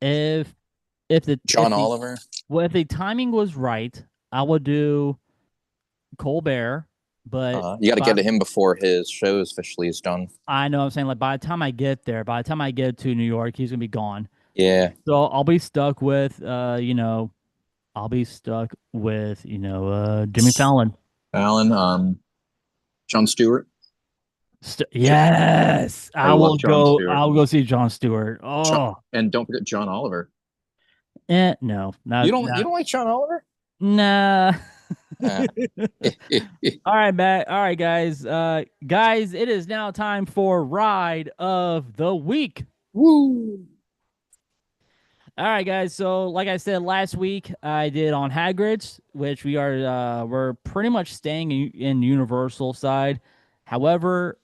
if John Oliver. Well, if the timing was right, I would do Colbert. But you got to get to him before his show officially is done. I know. I'm saying, like, by the time I get to New York, he's gonna be gone. Yeah. So I'll be stuck with Jimmy Fallon. Jon Stewart. Yes, I'll go see Jon Stewart. Oh, and don't forget John Oliver. No, you don't like John Oliver? Nah. All right, Matt. All right, guys. Guys, it is now time for Ride of the Week. Woo! All right, guys. So, like I said last week, I did on Hagrid's, which we're pretty much staying in Universal side. However,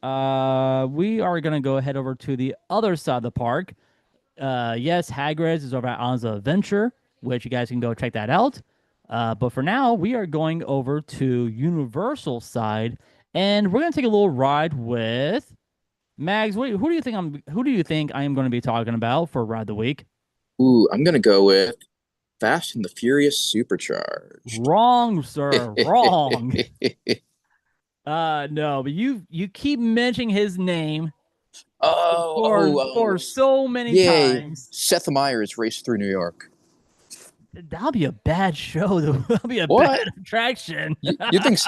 we are gonna go head over to the other side of the park. Yes, Hagrid's is over at Islands of Adventure, which you guys can go check that out. But for now, we are going over to Universal side, and we're gonna take a little ride with Mags. Who do you think I am going to be talking about for Ride of the Week? Ooh, I'm gonna go with Fast and the Furious Supercharged. Wrong, sir. Wrong. No, but you keep mentioning his name. For so many times. Seth Meyers Race Through New York. That'll be a bad show. That'll be a bad attraction. you think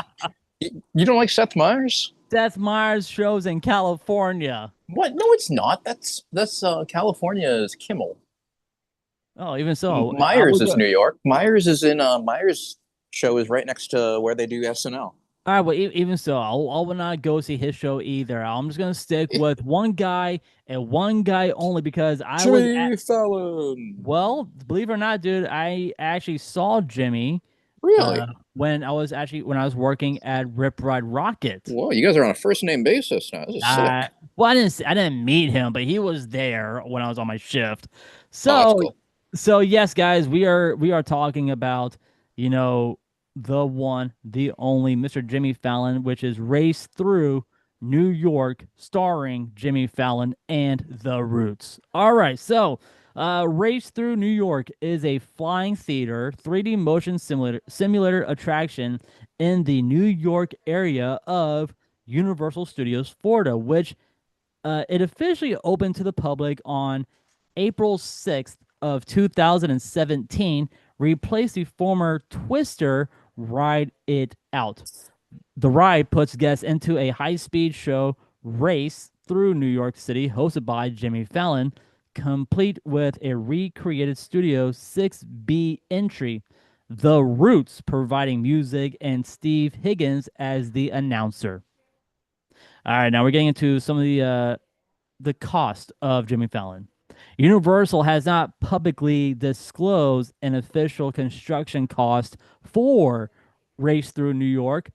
You don't like Seth Meyers? Seth Meyers shows in California. What? No, it's not. That's California's Kimmel. Oh, even so, I Myers would is go. New York. Myers is in Myers show is right next to where they do SNL. All right, well, even so, I will not go see his show either. I'm just gonna stick with one guy and one guy only because I was at. Jimmy Fallon. Well, believe it or not, dude, I actually saw Jimmy Really? when I was working at Rip Ride Rocket. Whoa, you guys are on a first name basis now. This is sick. Well, I didn't meet him, but he was there when I was on my shift. Oh, that's So, cool. so yes, guys, we are talking about, you know, the one, the only Mr. Jimmy Fallon, which is Race Through New York, starring Jimmy Fallon and The Roots. All right, so Race Through New York is a flying theater 3D motion simulator attraction in the New York area of Universal Studios Florida, which it officially opened to the public on April 6th of 2017, replaced the former Twister Ride It Out. The ride puts guests into a high-speed show race through New York City hosted by Jimmy Fallon, complete with a recreated Studio 6B entry. The Roots providing music and Steve Higgins as the announcer. All right, now we're getting into some of the cost of Jimmy Fallon. Universal has not publicly disclosed an official construction cost for Race Through New York.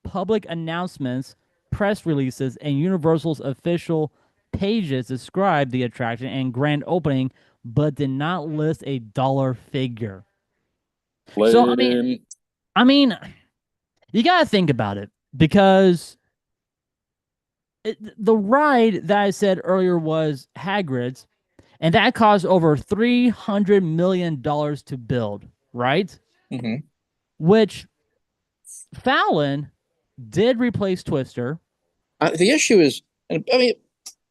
Public announcements, press releases, and Universal's official pages describe the attraction and grand opening, but did not list a dollar figure. So Lame. I mean, you gotta think about it because the ride that I said earlier was Hagrid's, and that cost over $300 million to build, right? Hmm. Which Fallon did replace Twister. The issue is, and I mean,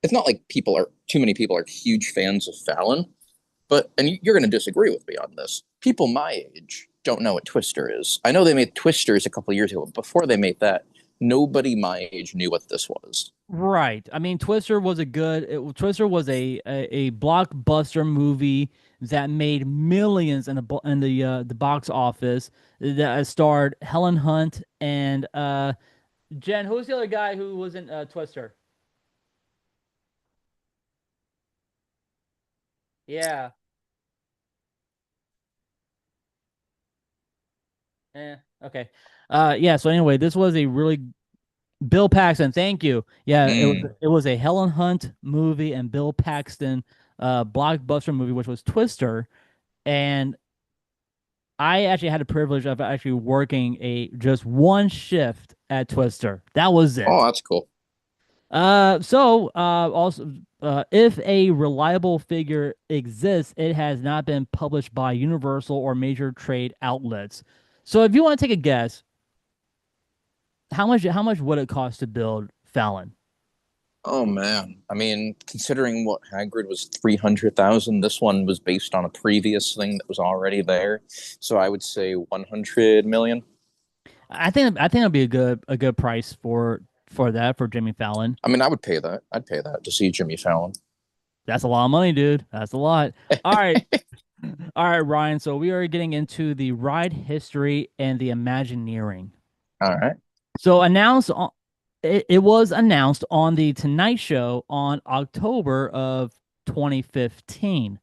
it's not like too many people are huge fans of Fallon, but you're going to disagree with me on this. People my age don't know what Twister is. I know they made Twisters a couple years ago. But before they made that, nobody my age knew what this was. Right. I mean, Twister was a blockbuster movie that made millions in the box office that starred Helen Hunt and Jen. Who's the other guy who was in Twister? Yeah. Okay. Yeah, so anyway, this was a really Bill Paxton, thank you. Yeah, Mm. it was a Helen Hunt movie and Bill Paxton blockbuster movie, which was Twister. And I actually had the privilege of actually working a just one shift at Twister. That was Oh, it. that's cool. Also, if a reliable figure exists, it has not been published by Universal or major trade outlets. So if you want to take a guess, how much would it cost to build Fallon? Oh man. I mean, considering what Hagrid was 300,000, this one was based on a previous thing that was already there. So I would say 100 million. I think it'll be a good price for Jimmy Fallon. I mean, I would pay that. I'd pay that to see Jimmy Fallon. That's a lot of money, dude. That's a lot. All right. All right, Ryan. So we are getting into the ride history and the Imagineering. All right. So it was announced on the Tonight Show on October of 2015.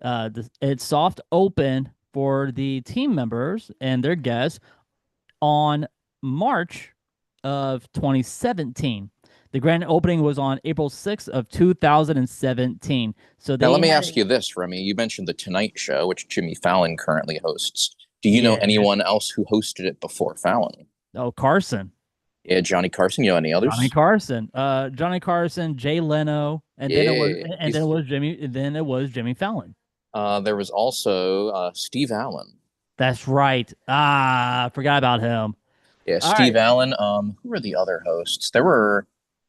It soft opened for the team members and their guests on March of 2017. The grand opening was on April 6th of 2017. So Now, they let me had ask you this, Remy. You mentioned the Tonight Show, which Jimmy Fallon currently hosts. Do you know yeah. anyone else who hosted it before Fallon? Oh, Carson. Yeah, Johnny Carson. You know any Johnny others? Carson. Johnny Carson, Jay Leno, Yeah, then it was Jimmy Fallon. there was also Steve Allen. That's right. I forgot about him. Yeah, All Steve right. Allen. Who were the other hosts? There were.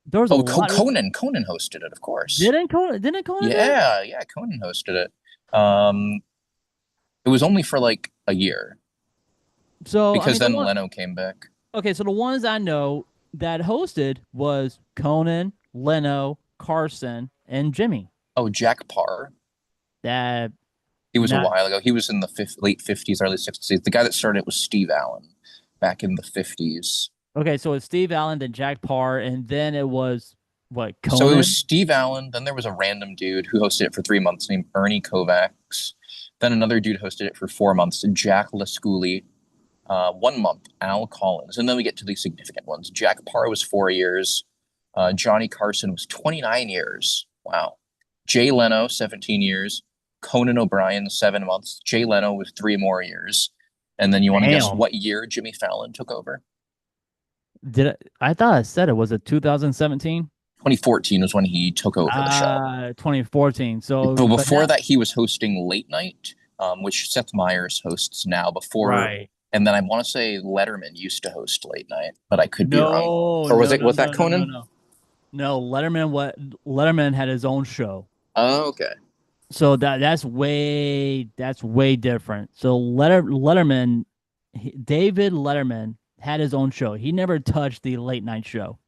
There was a Oh, lot. Conan. Conan hosted it, of course. Didn't Conan do it? Yeah, Conan hosted it. Um, it was only for like a year So I because mean the then one Leno came back. Okay, so the ones I know that hosted was Conan, Leno, Carson, and Jimmy. Oh, Jack Parr. That He was a not while ago. He was in the late 50s, early 60s. The guy that started it was Steve Allen back in the 50s. okay. So it's Steve Allen, then Jack Parr, and then it was what So it was Conan. Steve Allen. Then there was a random dude who hosted it for 3 months named Ernie Kovacs. Then another dude hosted it for 4 months, Jack Lasculi. 1 month, Al Collins. And then we get to the significant ones. Jack Parr was 4 years. Johnny Carson was 29 years. Wow. Jay Leno, 17 years. Conan O'Brien, 7 months. Jay Leno was 3 more years. And then you want to guess Damn. what year Jimmy Fallon took over? I thought I said it was a 2017. 2014 was when he took over the show. 2014. So, But but before now, that, he was hosting Late Night, which Seth Meyers hosts now. Before, right? and then I want to say Letterman used to host Late Night, but I could be wrong. No, Or was no, it no, was that no, no, no, Conan? no. No, Letterman had his own show. Oh, okay. So that's way different. So David Letterman had his own show. He never touched the late night show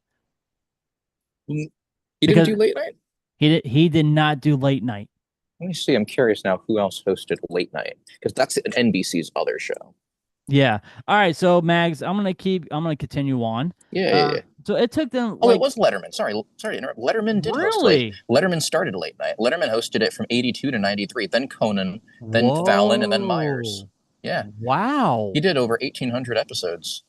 He didn't because do Late Night. he did not do late night. Let me see. I'm curious now who else hosted Late Night because that's NBC's other show. Yeah. All right. So Mags, I'm gonna continue on. Yeah. So it took them Oh, it like was Letterman. Sorry to interrupt. Letterman did host really. Letterman started Late Night. Letterman hosted it from 82 to 93. Then Conan, then Fallon, and then Myers. Whoa. Yeah, Wow. he did over 1,800 episodes.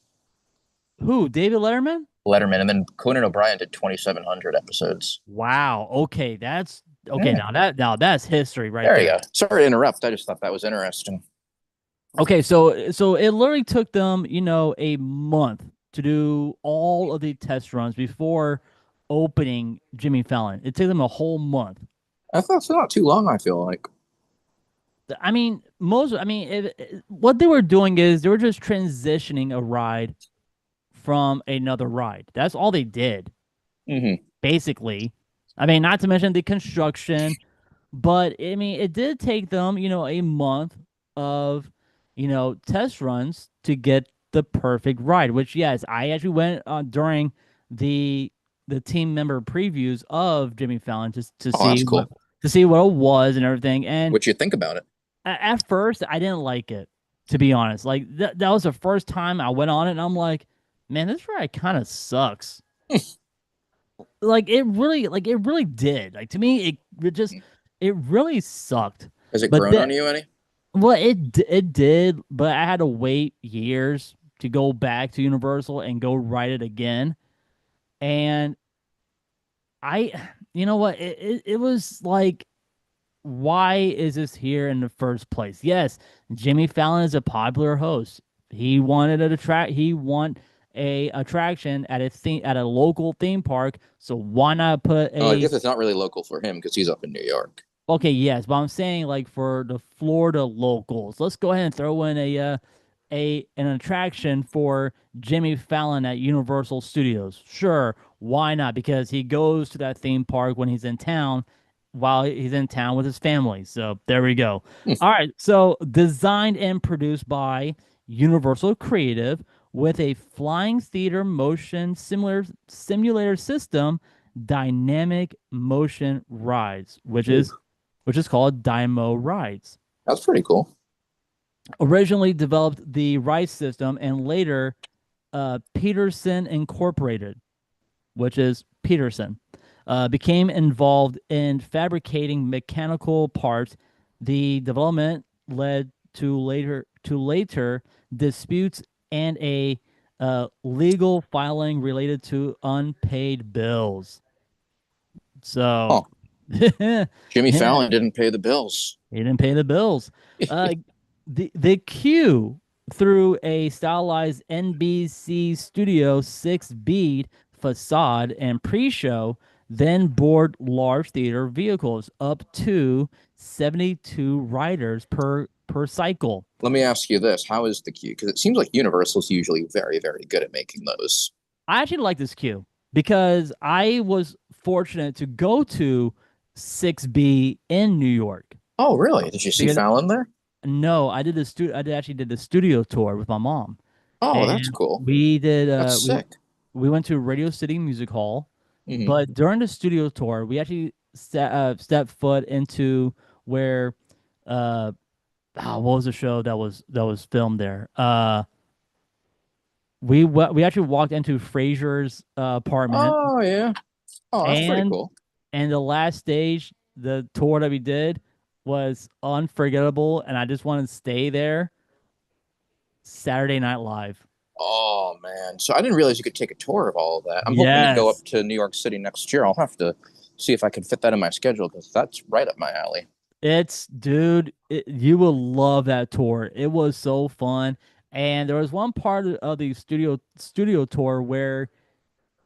Who? David Letterman? Letterman, and then Conan O'Brien did 2,700 episodes. Wow. Okay. That's okay. Yeah. Now that's history right There there. you go. Sorry to interrupt. I just thought that was interesting. Okay, so it literally took them, a month to do all of the test runs before opening Jimmy Fallon. It took them a whole month. I thought it's not too long. I feel like. What they were doing is they were just transitioning a ride from another ride. That's all they did, Mm-hmm. basically. I mean, not to mention the construction, but I mean, it did take them, a month of, test runs to get the perfect ride. Which, yes, I actually went during the team member previews of Jimmy Fallon just to Oh, that's see cool. what it was and everything. And What you think about it? at first, I didn't like it, to be honest. Like that was the first time I went on it, and I'm like, man, this ride kind of sucks. It really did. Like to me, it really sucked. Has it But grown on you any? well, it did, but I had to wait years to go back to Universal and go ride it again. And you know what? It was like, why is this here in the first place? Yes, Jimmy Fallon is a popular host. He wanted he want a attraction at a local theme park. So why not put Oh, I a guess it's not really local for him because he's up in New York. okay, yes, but I'm saying like for the Florida locals, let's go ahead and throw in an attraction for Jimmy Fallon at Universal Studios. Sure, why not? Because he goes to that theme park when he's in town, while he's in town with his family. So there we go. All right, so designed and produced by Universal Creative with a flying theater motion simulator system, dynamic motion rides, which is called Dymo Rides. That's pretty cool. Originally developed the ride system and later Peterson Incorporated, which is Peterson, became involved in fabricating mechanical parts. The development led to later disputes and a legal filing related to unpaid bills. So, Oh, yeah, Jimmy Fallon didn't pay the bills. he didn't pay the bills. The queue through a stylized NBC Studio 6 bead facade and pre-show, then board large theater vehicles up to 72 riders per cycle. Let me ask you this: how is the queue? Because it seems like Universal's usually very, very good at making those. I actually like this queue because I was fortunate to go to 6B in New York. Oh, really? Did you see Because Fallon there? no, I actually did the studio tour with my mom. Oh, that's and cool. we did. That's sick. We went to Radio City Music Hall, Hmm. but during the studio tour, we actually stepped foot into where, uh, what was the show that was filmed there? We actually walked into Frasier's apartment, Oh yeah. Oh, that's pretty and cool. the last stage, the tour that we did was unforgettable, and I just wanted to stay there. Saturday Night Live. Oh man. So I didn't realize you could take a tour of all of that. I'm hoping to go Yes, up to New York City next year. I'll have to see if I can fit that in my schedule because that's right up my alley. dude, you will love that tour. It was so fun, and there was one part of the studio tour where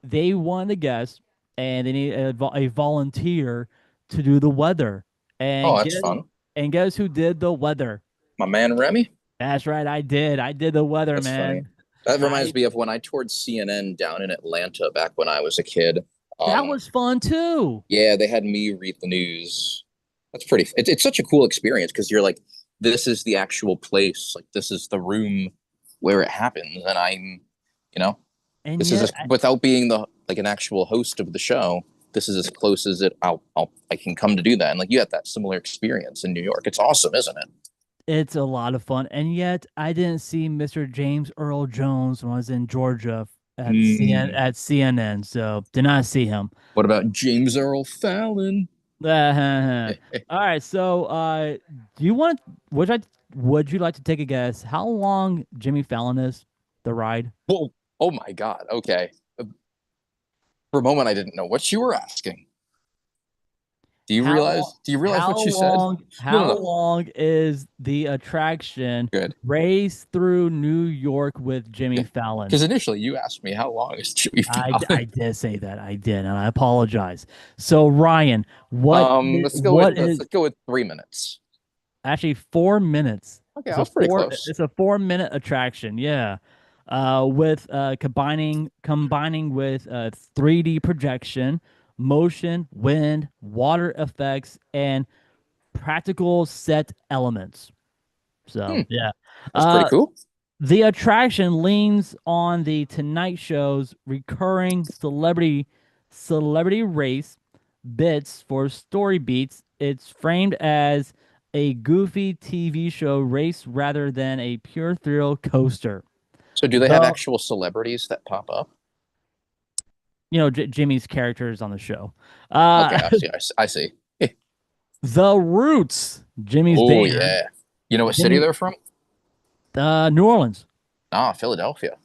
they wanted a guest, and they need a volunteer to do the weather. Oh, And that's fun. guess who did the weather? My man Remy. That's right, I did. I did the weather, That's funny. man. That reminds I me of when I toured CNN down in Atlanta back when I was a kid. That Um, was fun too. yeah, they had me read the news. That's pretty. It's such a cool experience because you're like, this is the actual place. Like, this is the room where it happens, and you know, And this is yet, just without being the like an actual host of the show. This is as close as I can come to do that. And like, you had that similar experience in New York. It's awesome, isn't it? it's a lot of fun. And yet, I didn't see Mr. James Earl Jones when I was in Georgia Mm. at CNN, so did not see him. What about James Earl Fallon? All right, so do you want would you like to take a guess how long Jimmy Fallon is the ride? Whoa. Oh my God. Okay. For a moment, I didn't know what you were asking. Do you realize? Do you realize what you said? No, no, How no. long is the attraction Good. Race Through New York with Jimmy Yeah. Fallon? Because initially you asked me how long is Jimmy Fallon. I did say that. I did, and I apologize. So Ryan, Let's go with 3 minutes. actually 4 minutes. Okay, I was pretty close. It's a 4 minute attraction, yeah. With combining with 3D projection, motion, wind, water effects, and practical set elements. Hmm, So yeah. that's pretty Uh cool. the attraction leans on the Tonight Show's recurring celebrity race bits for story beats. It's framed as a goofy TV show race rather than a pure thrill coaster. So, do they have The actual celebrities that pop up? Jimmy's characters on the show. Okay, I see. I see. The Roots, Jimmy's Oh band. yeah. You know what city Jimmy, they're from? New Orleans. Ah, Philadelphia.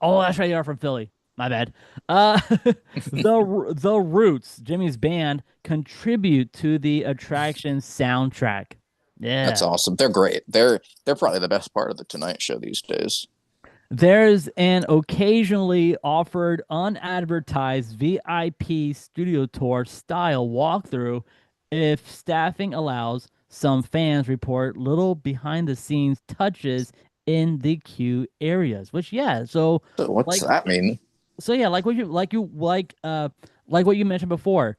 Oh, that's right. You are from Philly. My bad. The Roots, Jimmy's band, contribute to the attraction soundtrack. That's Yeah. awesome. They're great. They're probably the best part of the Tonight Show these days. There's an occasionally offered unadvertised VIP studio tour style walkthrough if staffing allows. Some fans report little behind the scenes touches in the queue areas, which yeah, so So, what's like that mean? so yeah, like what you mentioned before,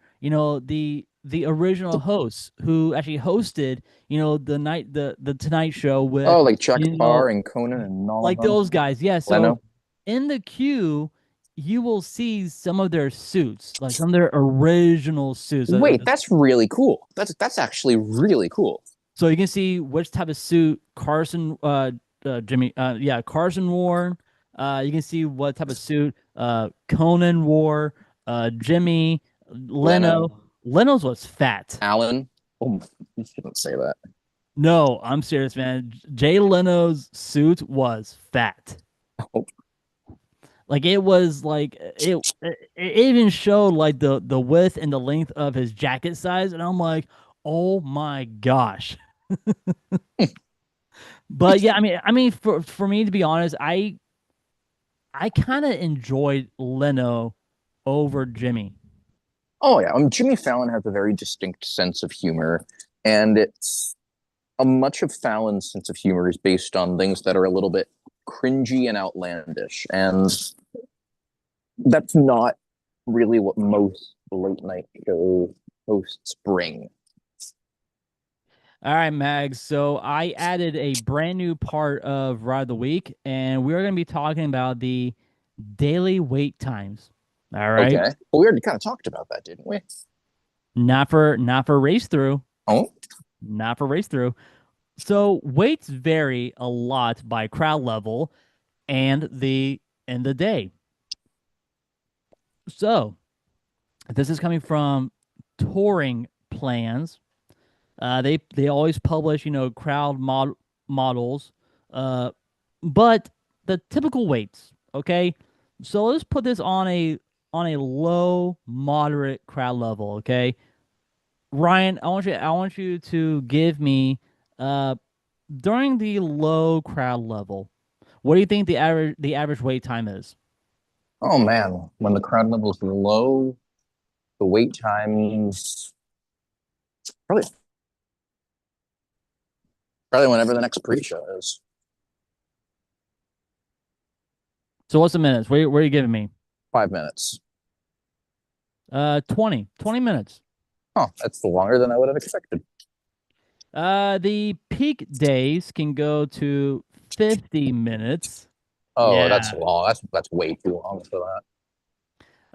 the original hosts who actually hosted, the Tonight Show with, Oh, like Chuck you know, Parr and Conan and all of like them. those guys. Yeah, so Leno. in the queue, you will see some of their suits, like some of their original suits. Wait, that's really cool. That's actually really cool. So you can see which type of suit Carson wore. You can see what type of suit Conan wore. Jimmy, Leno, Leno's was fat. Allen. Oh, you shouldn't say that. No, I'm serious, man. Jay Leno's suit was fat. Oh, Like it was like it even showed like the width and the length of his jacket size, and I'm like, oh my gosh. But yeah, I mean, for me to be honest, I kind of enjoyed Leno over Jimmy. oh yeah. Jimmy Fallon has a very distinct sense of humor, and it's a much of Fallon's sense of humor is based on things that are a little bit cringy and outlandish, and that's not really what most late night show hosts bring. All right, Mags. So I added a brand new part of Ride of the Week, and we're going to be talking about the daily wait times. All right. Okay. Well, we already kind of talked about that, didn't we? Not for race through. Oh, Not for race through. So weights vary a lot by crowd level and the day. So this is coming from touring plans. They always publish, crowd models, uh, but the typical weights. Okay, so let's put this on a low moderate crowd level. Okay, Ryan, I want you to give me uh during the low crowd level. What do you think the average wait time is? oh man. When the crowd level's low, the wait times probably probably whenever the next pre-show is. So what's the minutes? Where are you giving me? 5 minutes. 20 minutes. Oh, that's longer than I would have expected. The peak days can go to 50 minutes. Oh, that's Yeah. long. That's way too long for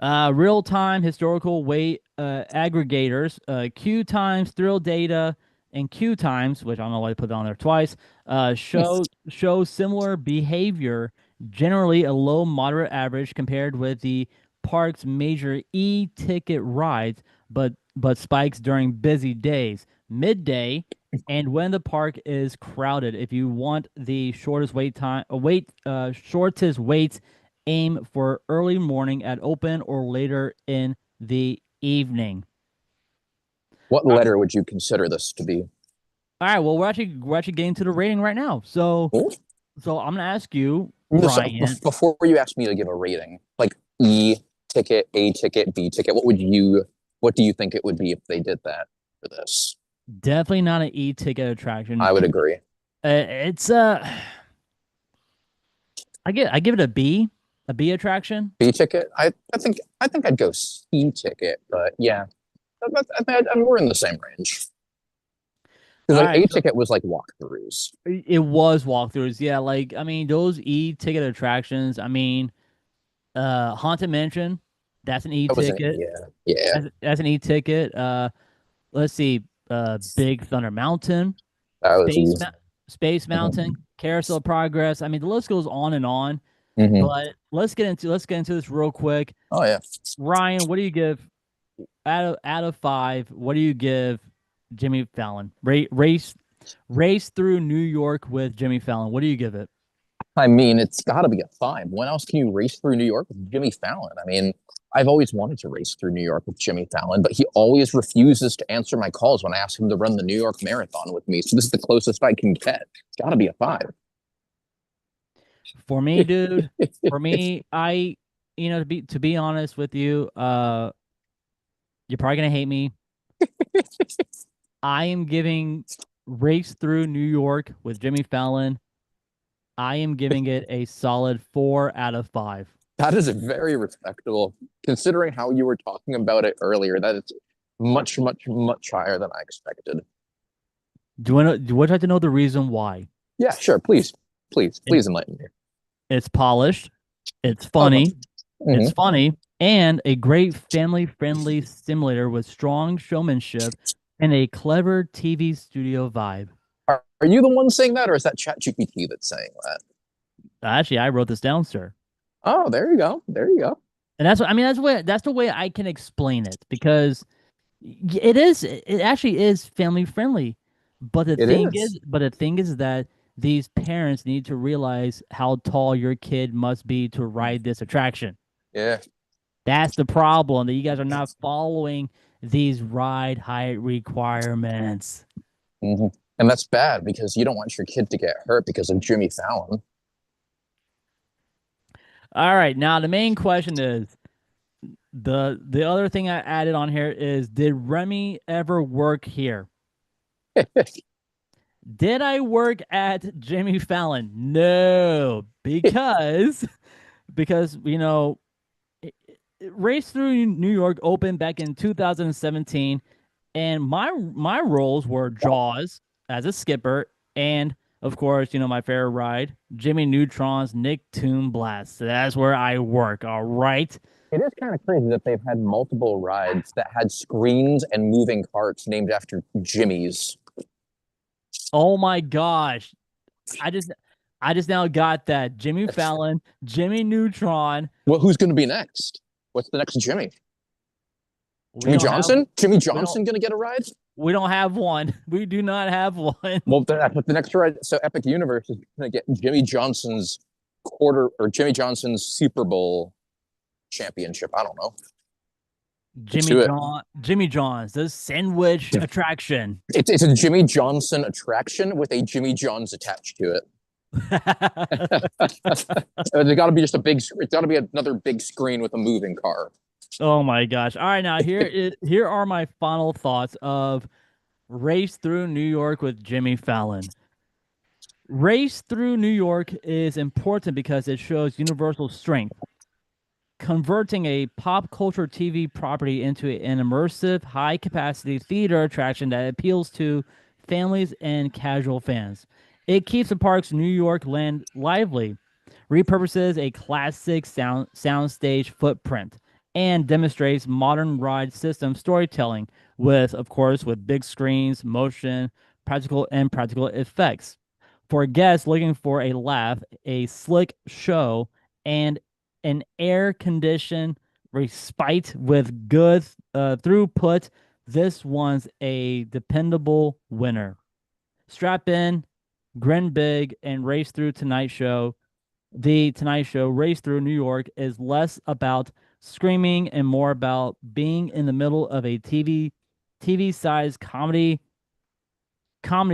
that. Real-time historical weight aggregators, queue times, thrill data, and queue times, which I don't know why I put it on there twice, show similar behavior, generally a low moderate average compared with the park's major e-ticket rides, but spikes during busy days, midday, and when the park is crowded. If you want the shortest wait, aim for early morning at open or later in the evening. What Uh, letter would you consider this to be? All right, well we're actually getting to the rating right now. So Oh, so I'm gonna ask you, just Ryan. before you ask me to give a rating, like E ticket, A ticket, B ticket, what do you think it would be if they did that for this? Definitely not an e-ticket attraction. I would agree. It's I give it a B attraction. B ticket, I think I'd go C ticket, but yeah, we're in the same range. All Because like right, A so ticket was like walkthroughs. it was walkthroughs. Yeah, like I mean those e-ticket attractions. I mean, Haunted Mansion, that's an That wasn't, e-ticket. yeah, yeah. That's an e-ticket. Let's see, Big Thunder Mountain, That was Space easy. Ma- Space Mountain, Carousel of Progress. I mean, the list goes on and on. Hmm. But let's get into this real quick. Oh yeah. Ryan, what do you give out of five? What do you give Jimmy Fallon? Race through New York with Jimmy Fallon. What do you give it? I mean, it's got to be a five. When else can you race through New York with Jimmy Fallon? I mean, I've always wanted to race through New York with Jimmy Fallon, but he always refuses to answer my calls when I ask him to run the New York Marathon with me. So this is the closest I can get. It's got to be a five. For me, dude. For me, to be honest with you, you're probably gonna hate me. I am giving Race Through New York with Jimmy Fallon. I am giving it a solid 4 out of 5. That is very respectable, considering how you were talking about it earlier. That is much, much, much higher than I expected. Would you like to know the reason why? Yeah, sure. Please, please, It, please enlighten me. it's polished, it's Oh, funny, mhm. and a great family-friendly simulator with strong showmanship and a clever TV studio vibe. Are you the one saying that, or is that ChatGPT that's saying that? Actually, I wrote this down, sir. Oh, there you go. There you go. And that's what I mean. That's the way I can explain it because it actually is family friendly. But the It thing is. is, but the thing is that these parents need to realize how tall your kid must be to ride this attraction. Yeah. That's the problem that you guys are not following these ride height requirements. Hmm. And that's bad because you don't want your kid to get hurt because of Jimmy Fallon. All right, now the main question is the other thing I added on here is did Remy ever work here? Did I work at Jimmy Fallon? No, because Race Through New York opened back in 2017, and my roles were Jaws. as a skipper, and of course, my favorite ride, Jimmy Neutron's Nicktoon Blast. So that's where I work. All right. It is kind of crazy that they've had multiple rides that had screens and moving carts named after Jimmy's. Oh my gosh. I just I just now got that. Jimmy Fallon, Jimmy Neutron. Well, who's going to be next? What's the next Jimmy? We Jimmy don't have Johnson? Jimmy we don't Johnson going to get a ride? we don't have one. We do not have one. Well, that's what the next ride. So Epic Universe is going to get Jimmy Johnson's Jimmy Johnson's Super Bowl championship. I don't know. Jimmy John's, the sandwich attraction. It's a Jimmy Johnson attraction with a Jimmy John's attached to it. There's got to be just a big. It's got to be another big screen with a moving car. Oh my gosh! All right, now here are my final thoughts of Race Through New York with Jimmy Fallon. Race Through New York is important because it shows Universal's strength, converting a pop culture TV property into an immersive, high-capacity theater attraction that appeals to families and casual fans. It keeps the park's New York land lively, repurposes a classic soundstage footprint, and demonstrates modern ride system storytelling of course, with big screens, motion, practical effects. For guests looking for a laugh, a slick show, and an air-conditioned respite with good throughput, this one's a dependable winner. Strap in, grin big, and race through Tonight Show. The Tonight Show Race Through New York is less about screaming and more about being in the middle of a TV-sized comedy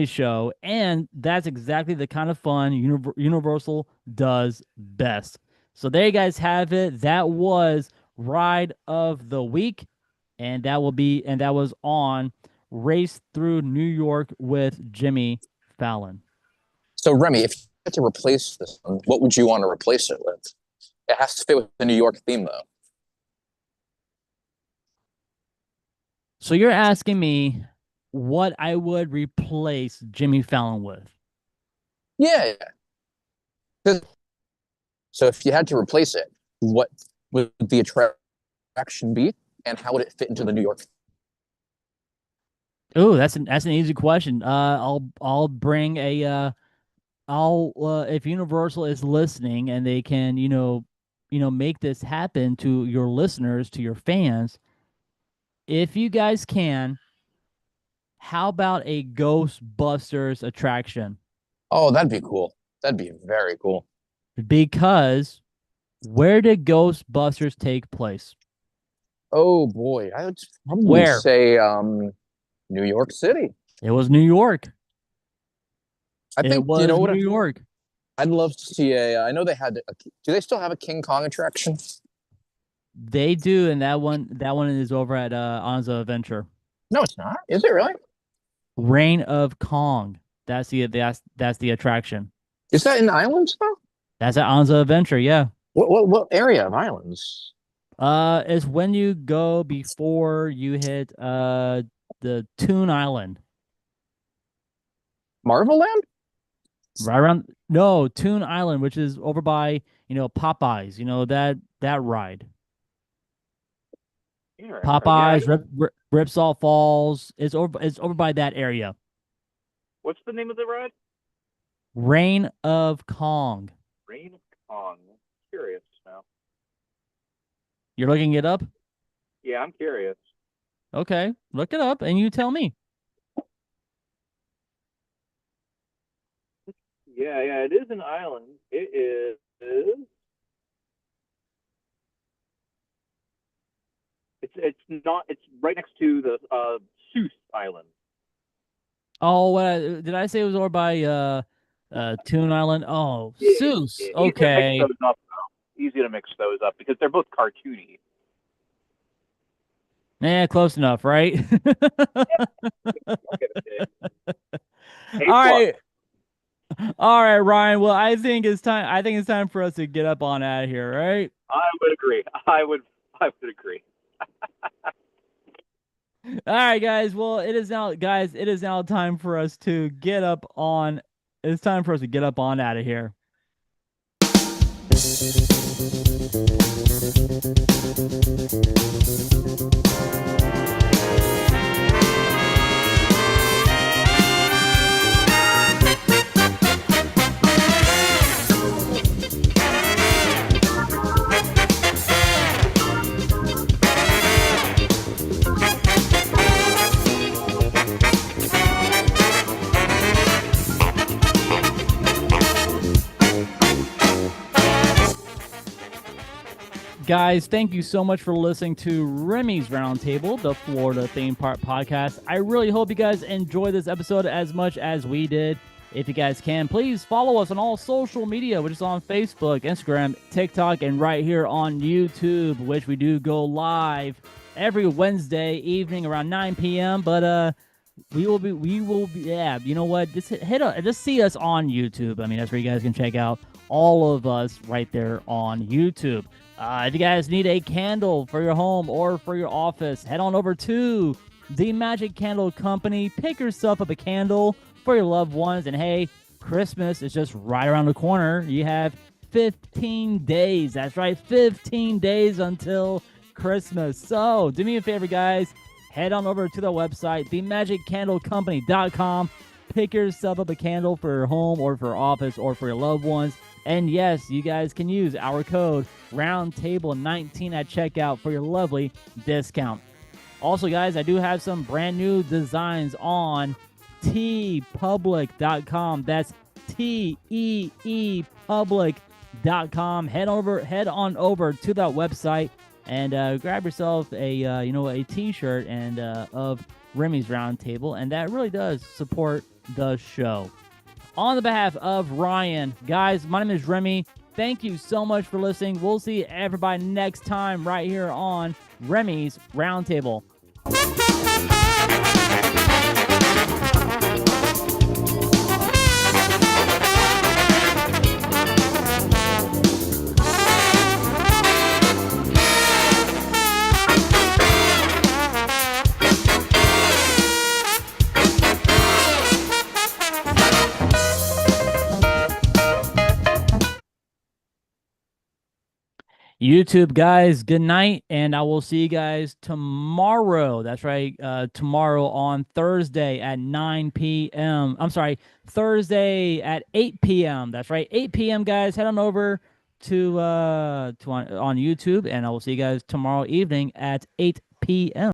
show, and that's exactly the kind of fun Universal does best. So there you guys have it. That was Ride of the Week, and that was on Race Through New York with Jimmy Fallon. So Remy, if you had to replace this one, what would you want to replace it with? It has to fit with the New York theme, though. So you're asking me what I would replace Jimmy Fallon with? Yeah. So if you had to replace it, what would the attraction be, and how would it fit into the New York? Oh, that's an easy question. I'll bring a if Universal is listening and they can make this happen to your listeners, to your fans, if you guys can, how about a Ghostbusters attraction? Oh, that'd be cool. That'd be very cool. Because where did Ghostbusters take place? Oh boy, I would probably Where? say New York City. It was New York. I think it was you know what New York. I'd love to see I know they had. Do they still have a King Kong attraction? They do, and that one is over at Anza Adventure. No, it's not. Is it really? Reign of Kong. That's the attraction. Is that in Islands though? That's at Anza Adventure, yeah. What area of Islands? It's when you go before you hit the Toon Island. Marvel Land? Right around Toon Island, which is over by, Popeyes, that ride. Popeyes, Ripsaw Falls. It's over by that area. What's the name of the ride? Reign of Kong. Reign of Kong. I'm curious now. You're looking it up? Yeah, I'm curious. Okay, look it up and you tell me. Yeah, it is an island. It is. It's not. It's right next to the Seuss Island. Oh, did I say it was over by Toon Island? Oh, Seuss. Okay. Easy to mix those up because they're both cartoony. Close enough, right? All right, Ryan. Well, I think it's time for us to get up on out of here, right? I would agree. I would agree. All right, guys. Well, it is now, guys. It is now time for us to get up on. It's time for us to get up on out of here. Guys, thank you so much for listening to Remy's Roundtable, the Florida Theme Park Podcast. I really hope you guys enjoyed this episode as much as we did. If you guys can, please follow us on all social media, which is on Facebook, Instagram, TikTok, and right here on YouTube, which we do go live every Wednesday evening around 9 p.m. But we will be, yeah, you know what? Just just see us on YouTube. I mean, that's where you guys can check out all of us right there on YouTube. If you guys need a candle for your home or for your office, head on over to the Magic Candle Company. Pick yourself up a candle for your loved ones. And hey, Christmas is just right around the corner. You have 15 days. That's right, 15 days until Christmas. So do me a favor, guys. Head on over to the website, themagiccandlecompany.com. Pick yourself up a candle for your home or for your office or for your loved ones. And yes, you guys can use our code Roundtable19 at checkout for your lovely discount. Also, guys, I do have some brand new designs on teepublic.com. That's teepublic.com. Head on over to that website and grab yourself a t-shirt and of Remy's Roundtable, and that really does support the show. On the behalf of Ryan, guys, my name is Remy. Thank you so much for listening. We'll see everybody next time right here on Remy's Roundtable. YouTube, guys, good night, and I will see you guys tomorrow. That's right, tomorrow on Thursday at 9 p.m. I'm sorry, Thursday at 8 p.m. That's right, 8 p.m. guys. Head on over to on YouTube, and I will see you guys tomorrow evening at 8 p.m.